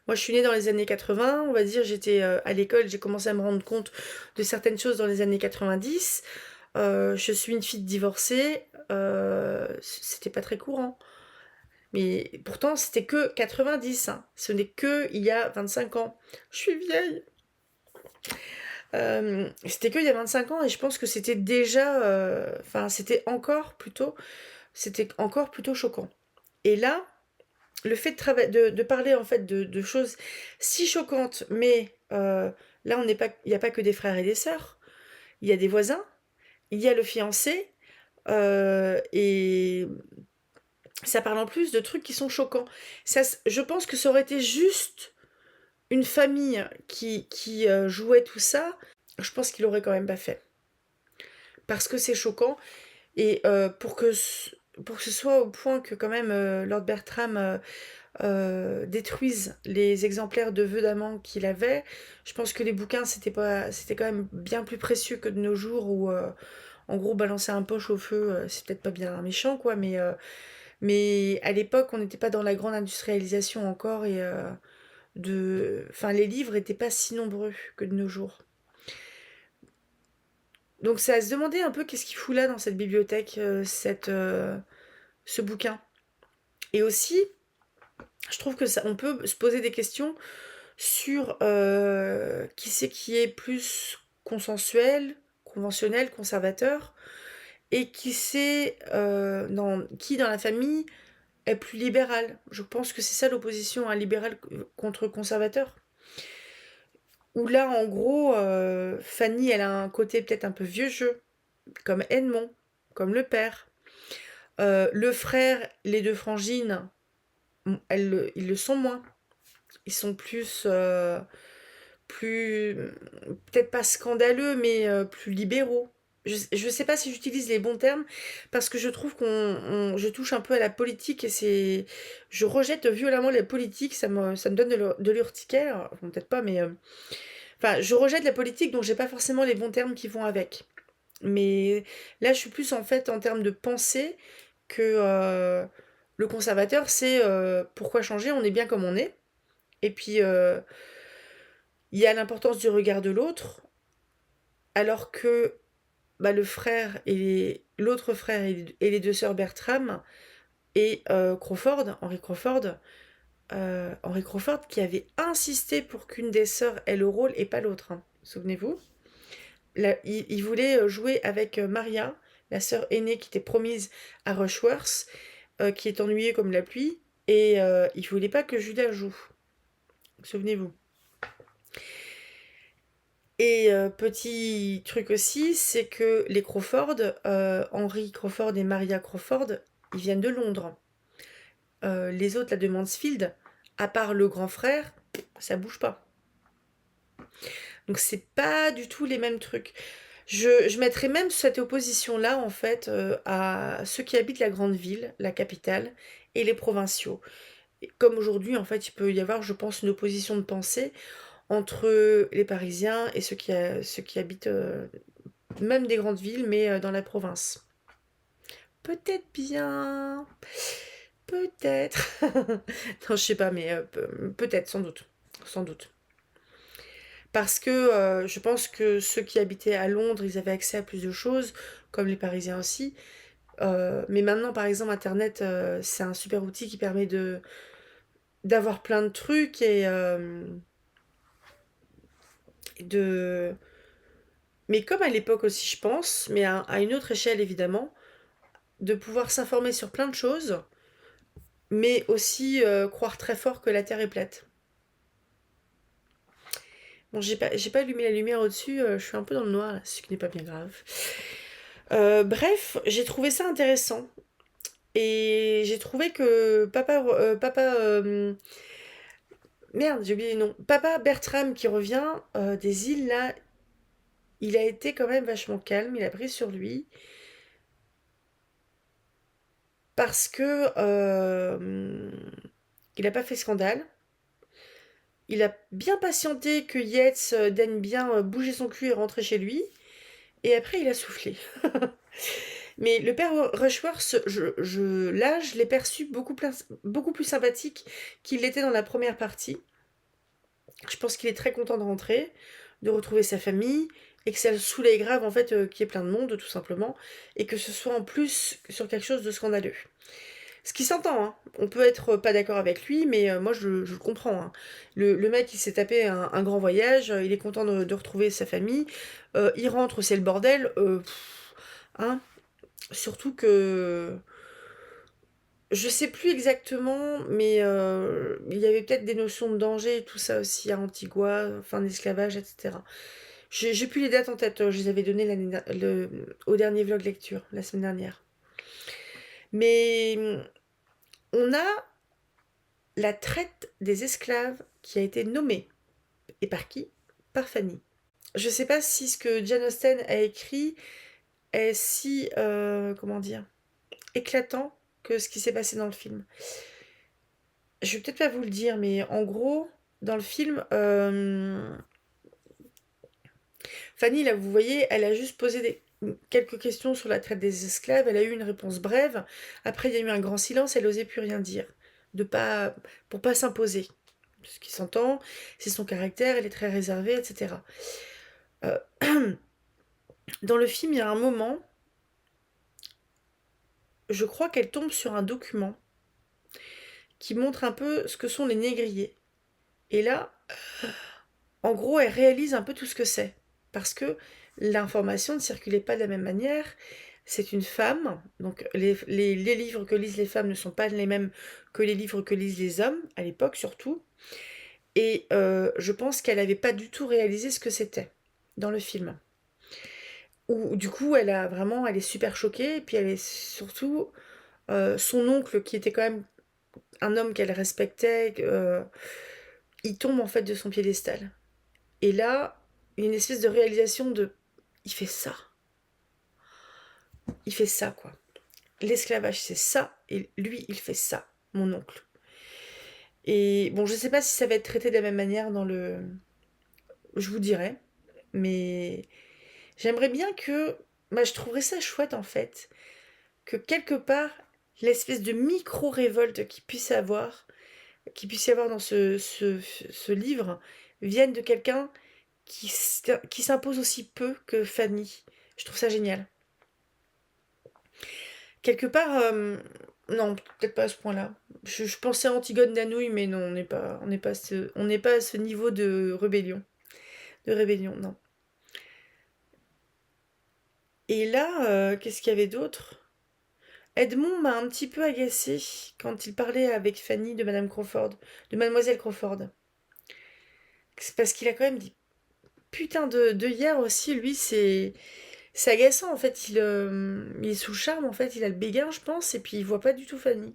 Moi, je suis née dans les années 80, on va dire, j'étais à l'école, j'ai commencé à me rendre compte de certaines choses dans les années 90. Je suis une fille divorcée, c'était pas très courant. Mais pourtant, c'était que 90, hein. Ce n'est que il y a 25 ans. Je suis vieille. C'était que il y a 25 ans et je pense que c'était déjà, enfin, c'était encore plutôt choquant. Et là, le fait de parler en fait de choses si choquantes, mais là, il n'y a pas que des frères et des sœurs. Il y a des voisins, il y a le fiancé, et ça parle en plus de trucs qui sont choquants. Je pense que ça aurait été juste une famille qui jouait tout ça, je pense qu'il aurait quand même pas fait. Parce que c'est choquant, et pour que ce soit au point que quand même Lord Bertram détruise les exemplaires de vœux d'amant qu'il avait, je pense que les bouquins c'était quand même bien plus précieux que de nos jours où en gros balancer un poche au feu, c'est peut-être pas bien méchant quoi, mais à l'époque on n'était pas dans la grande industrialisation encore et enfin les livres étaient pas si nombreux que de nos jours. Donc c'est à se demander un peu qu'est-ce qu'il fout là dans cette bibliothèque, ce bouquin. Et aussi, je trouve que ça, on peut se poser des questions sur qui c'est qui est plus consensuel, conventionnel, conservateur, et qui dans la famille est plus libéral. Je pense que c'est ça l'opposition, un libéral contre conservateur. Où là, en gros, Fanny, elle a un côté peut-être un peu vieux jeu, comme Edmond, comme le père. Le frère, les deux frangines, ils le sont moins. Ils sont plus peut-être pas scandaleux, mais plus libéraux. Je sais pas si j'utilise les bons termes, parce que je trouve je touche un peu à la politique, et je rejette violemment la politique, ça me donne de l'urticaire, enfin, peut-être pas, mais enfin, je rejette la politique, donc j'ai pas forcément les bons termes qui vont avec. Mais là, je suis plus en fait en termes de pensée que le conservateur, c'est pourquoi changer, on est bien comme on est. Et puis, il y a l'importance du regard de l'autre, alors que bah, l'autre frère et les deux sœurs Bertram et Henry Crawford qui avait insisté pour qu'une des sœurs ait le rôle et pas l'autre, hein. Souvenez-vous, il voulait jouer avec Maria, la sœur aînée qui était promise à Rushworth, qui est ennuyée comme la pluie, et il voulait pas que Judas joue. Souvenez-vous. Et petit truc aussi, c'est que les Crawford, Henry Crawford et Maria Crawford, ils viennent de Londres. Les autres, là, de Mansfield, à part le grand frère, ça bouge pas. Donc c'est pas du tout les mêmes trucs. Je mettrais même cette opposition-là, en fait, à ceux qui habitent la grande ville, la capitale, et les provinciaux. Et comme aujourd'hui, en fait, il peut y avoir, je pense, une opposition de pensée entre les Parisiens et ceux qui habitent même des grandes villes, mais dans la province. Peut-être bien. Peut-être. Non, je sais pas, mais peut-être, sans doute. Sans doute. Parce que je pense que ceux qui habitaient à Londres, ils avaient accès à plus de choses, comme les Parisiens aussi. Mais maintenant, par exemple, Internet, c'est un super outil qui permet d'avoir plein de trucs et de... Mais comme à l'époque aussi, je pense, mais à une autre échelle évidemment, de pouvoir s'informer sur plein de choses, mais aussi croire très fort que la Terre est plate. Bon, j'ai pas allumé la lumière au-dessus, je suis un peu dans le noir, là, ce qui n'est pas bien grave. Bref, j'ai trouvé ça intéressant. Et j'ai trouvé que merde, j'ai oublié le nom. Papa Bertram qui revient des îles, là, il a été quand même vachement calme, il a pris sur lui. parce que il n'a pas fait scandale. Il a bien patienté que Yates daigne bien bouger son cul et rentrer chez lui. Et après, il a soufflé. Mais le père Rushworth, là, je l'ai perçu beaucoup plus sympathique qu'il l'était dans la première partie. Je pense qu'il est très content de rentrer, de retrouver sa famille, et que ça le soulève grave, en fait, qu'il y ait plein de monde, tout simplement, et que ce soit en plus sur quelque chose de scandaleux. Ce qui s'entend, hein. On peut être pas d'accord avec lui, mais moi je le comprends, hein. Le mec, il s'est tapé un grand voyage, il est content de retrouver sa famille, il rentre, c'est le bordel, hein. Surtout que je sais plus exactement, mais il y avait peut-être des notions de danger et tout ça aussi à Antigua, fin d'esclavage, etc. J'ai plus les dates en tête, je les avais données au dernier vlog lecture, la semaine dernière. Mais on a la traite des esclaves qui a été nommée. Et par qui? Par Fanny. Je sais pas si ce que Jane Austen a écrit est si, comment dire, éclatant que ce qui s'est passé dans le film. Je vais peut-être pas vous le dire, mais en gros, dans le film, Fanny, là, vous voyez, elle a juste posé quelques questions sur la traite des esclaves, elle a eu une réponse brève, après il y a eu un grand silence, elle n'osait plus rien dire, pour pas s'imposer. Ce qui s'entend, c'est son caractère, elle est très réservée, etc. Euh, dans le film, il y a un moment, je crois qu'elle tombe sur un document qui montre un peu ce que sont les négriers. Et là, en gros, elle réalise un peu tout ce que c'est. Parce que l'information ne circulait pas de la même manière. C'est une femme, donc les livres que lisent les femmes ne sont pas les mêmes que les livres que lisent les hommes, à l'époque surtout. Et je pense qu'elle n'avait pas du tout réalisé ce que c'était dans le film. Ou du coup, elle est super choquée. Et puis elle est surtout son oncle, qui était quand même un homme qu'elle respectait, il tombe en fait de son piédestal. Et là, il y a une espèce de réalisation de, il fait ça. Il fait ça, quoi. L'esclavage, c'est ça, et lui, il fait ça, mon oncle. Et bon, je sais pas si ça va être traité de la même manière dans le... Je vous dirai, mais j'aimerais bien que... Bah, je trouverais ça chouette, en fait, que quelque part, l'espèce de micro-révolte qu'il puisse y avoir dans ce livre, vienne de quelqu'un qui s'impose aussi peu que Fanny. Je trouve ça génial. Quelque part, non, peut-être pas à ce point-là. Je pensais à Antigone d'Anouilh, mais non, on n'est pas à ce niveau de rébellion. De rébellion, non. Et là, qu'est-ce qu'il y avait d'autre? Edmond m'a un petit peu agacée quand il parlait avec Fanny de Madame Crawford, de Mademoiselle Crawford. C'est parce qu'il a quand même dit putain de hier aussi, lui, c'est agaçant en fait. Il est sous le charme en fait, il a le béguin, je pense, et puis il voit pas du tout Fanny.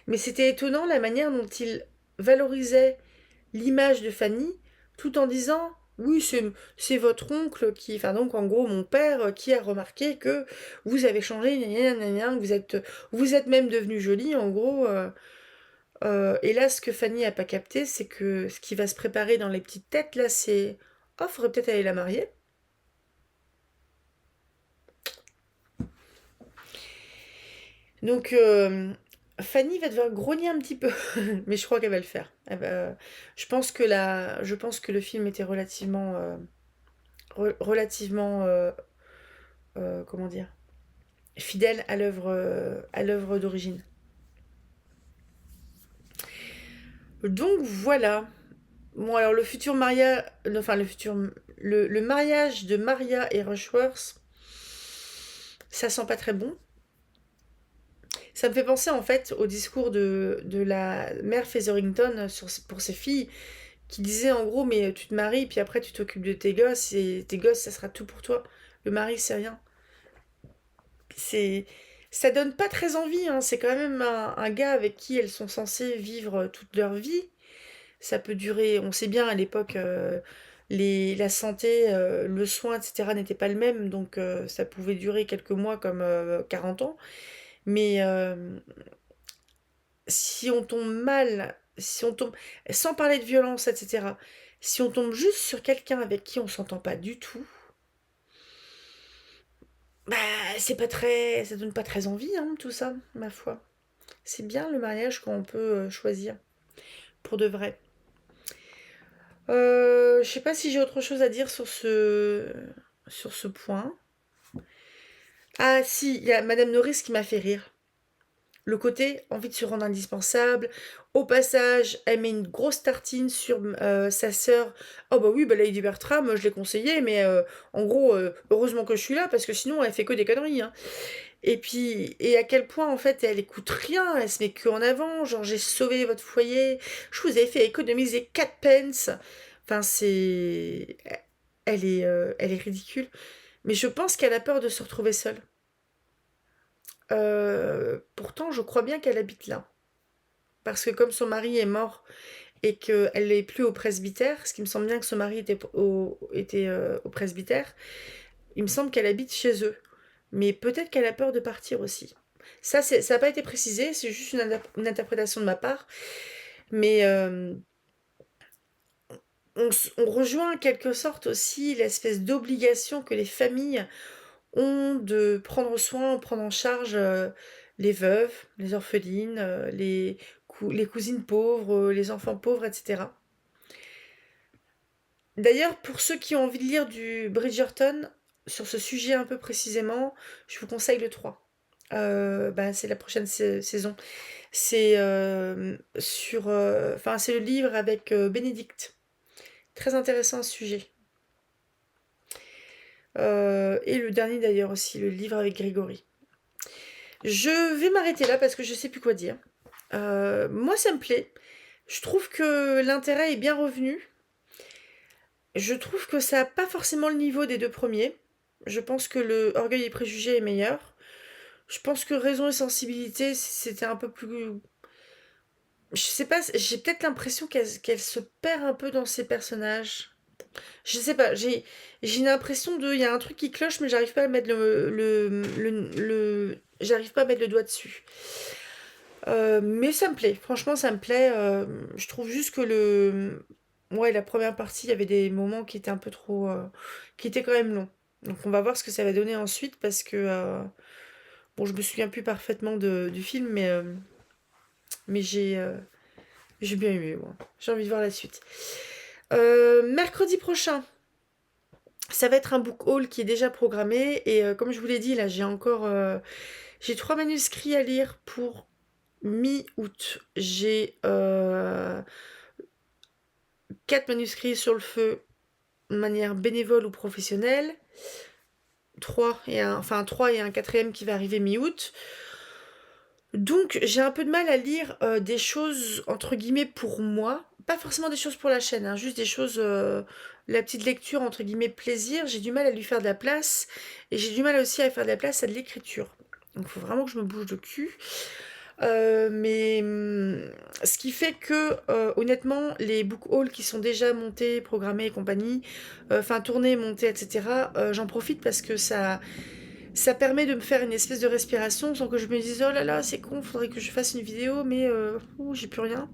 Mais c'était étonnant la manière dont il valorisait l'image de Fanny, tout en disant oui, c'est votre oncle qui, enfin donc en gros mon père qui a remarqué que vous avez changé, gna gna gna, vous êtes même devenu jolie, en gros. Et là, ce que Fanny a pas capté, c'est que ce qui va se préparer dans les petites têtes là, c'est oh, faudrait peut-être aller la marier. Donc Fanny va devoir grogner un petit peu, mais je crois qu'elle va le faire. Je pense que le film était relativement, comment dire, fidèle à l'œuvre d'origine. Donc voilà. Bon alors le futur Maria, enfin le mariage de Maria et Rushworth, ça sent pas très bon. Ça me fait penser en fait au discours de la mère Featherington pour ses filles, qui disait en gros mais tu te maries puis après tu t'occupes de tes gosses et tes gosses ça sera tout pour toi. Le mari c'est rien. C'est Ça donne pas très envie, hein. C'est quand même un gars avec qui elles sont censées vivre toute leur vie. Ça peut durer, on sait bien à l'époque la santé, le soin, etc. n'était pas le même, donc ça pouvait durer quelques mois comme 40 ans. Mais si on tombe mal, si on tombe, sans parler de violence, etc., si on tombe juste sur quelqu'un avec qui on s'entend pas du tout, bah c'est pas très, ça donne pas très envie, hein, tout ça, ma foi. C'est bien le mariage quand on peut choisir, pour de vrai. Je sais pas si j'ai autre chose à dire sur ce point. Ah si, il y a Madame Norris qui m'a fait rire. Le côté envie de se rendre indispensable. Au passage, elle met une grosse tartine sur sa sœur. Oh bah oui, bah Lady Bertram, je l'ai conseillé, mais en gros, heureusement que je suis là, parce que sinon elle fait que des conneries, hein. Et puis, et à quel point en fait elle écoute rien, elle se met que en avant, genre j'ai sauvé votre foyer, je vous ai fait économiser 4 pence. Enfin, c'est. Elle est ridicule. Mais je pense qu'elle a peur de se retrouver seule. Pourtant, je crois bien qu'elle habite là. Parce que comme son mari est mort et qu'elle n'est plus au presbytère, ce qui me semble bien que son mari était au presbytère, il me semble qu'elle habite chez eux. Mais peut-être qu'elle a peur de partir aussi. Ça n'a pas été précisé, c'est juste une interprétation de ma part. Mais on rejoint en quelque sorte aussi l'espèce d'obligation que les familles ont de prendre soin, prendre en charge les veuves, les orphelines, les cousines pauvres, les enfants pauvres, etc. D'ailleurs, pour ceux qui ont envie de lire du Bridgerton, sur ce sujet un peu précisément, je vous conseille le 3. Bah, c'est la prochaine saison. C'est enfin, c'est le livre avec Bénédicte. Très intéressant ce sujet. Et le dernier d'ailleurs aussi, le livre avec Grégory. Je vais m'arrêter là parce que je sais plus quoi dire. Moi, ça me plaît. Je trouve que l'intérêt est bien revenu. Je trouve que ça n'a pas forcément le niveau des deux premiers. Je pense que le Orgueil et Préjugés est meilleur. Je pense que Raison et Sensibilité, c'était un peu plus. Je sais pas, j'ai peut-être l'impression qu'elle se perd un peu dans ses personnages. Je sais pas, j'ai une impression de. Il y a un truc qui cloche, mais j'arrive pas à mettre j'arrive pas à mettre le doigt dessus. Mais ça me plaît, franchement ça me plaît. Je trouve juste que ouais, la première partie, il y avait des moments qui étaient un peu trop. Qui étaient quand même longs. Donc on va voir ce que ça va donner ensuite parce que. Bon, je me souviens plus parfaitement du film, mais j'ai bien aimé, moi. J'ai envie de voir la suite. Mercredi prochain, ça va être un book haul qui est déjà programmé. Et comme je vous l'ai dit, là, j'ai 3 manuscrits à lire pour mi-août. J'ai 4 manuscrits sur le feu de manière bénévole ou professionnelle. 3 et un quatrième qui va arriver mi-août. Donc j'ai un peu de mal à lire des choses entre guillemets pour moi, pas forcément des choses pour la chaîne, hein, juste des choses, la petite lecture entre guillemets plaisir, j'ai du mal à lui faire de la place et j'ai du mal aussi à faire de la place à de l'écriture. Donc il faut vraiment que je me bouge le cul. Mais ce qui fait que honnêtement les book hauls qui sont déjà montés, programmés et compagnie, enfin tournés, montés, etc. J'en profite parce que ça permet de me faire une espèce de respiration sans que je me dise oh là là c'est con, faudrait que je fasse une vidéo mais j'ai plus rien.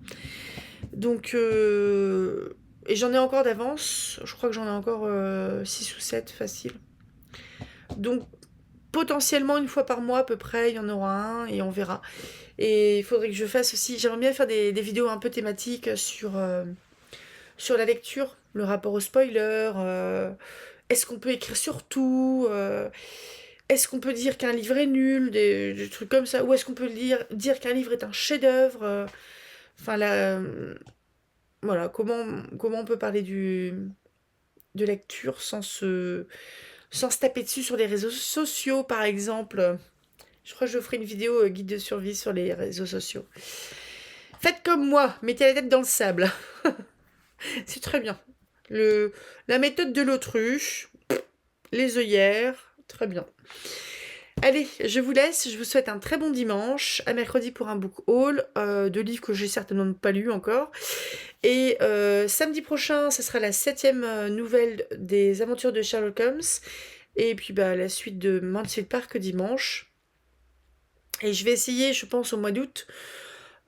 Donc et j'en ai encore d'avance, je crois que j'en ai encore 6 ou 7 facile. Donc potentiellement une fois par mois à peu près il y en aura un et on verra. Et il faudrait que je fasse aussi, j'aimerais bien faire des vidéos un peu thématiques sur la lecture, le rapport au spoiler, est-ce qu'on peut écrire sur tout, est-ce qu'on peut dire qu'un livre est nul, des trucs comme ça, ou est-ce qu'on peut dire qu'un livre est un chef-d'œuvre, enfin là, voilà, comment on peut parler de lecture sans se taper dessus sur les réseaux sociaux, par exemple. Je crois que je ferai une vidéo guide de survie sur les réseaux sociaux. Faites comme moi, mettez la tête dans le sable. C'est très bien. La méthode de l'autruche, les œillères, très bien. Allez, je vous laisse, je vous souhaite un très bon dimanche, à mercredi pour un book haul, de livres que j'ai certainement pas lus encore. Et samedi prochain, ce sera la 7e nouvelle des aventures de Sherlock Holmes. Et puis bah, la suite de Mansfield Park dimanche. Et je vais essayer, je pense, au mois d'août,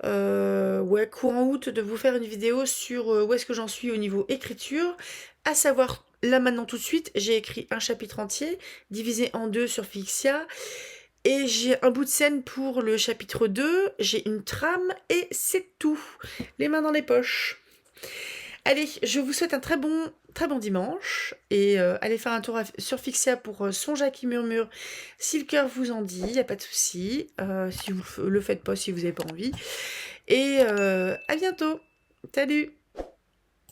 ouais, courant août, de vous faire une vidéo sur où est-ce que j'en suis au niveau écriture. À savoir, là maintenant tout de suite, j'ai écrit un chapitre entier, divisé en deux sur Fixia. Et j'ai un bout de scène pour le chapitre 2, j'ai une trame et c'est tout. Les mains dans les poches. Allez, je vous souhaite un très bon dimanche et allez faire un tour sur Fixia pour Songe à qui murmure si le cœur vous en dit, y a pas de souci. Si vous le faites pas, si vous n'avez pas envie. Et à bientôt. Salut!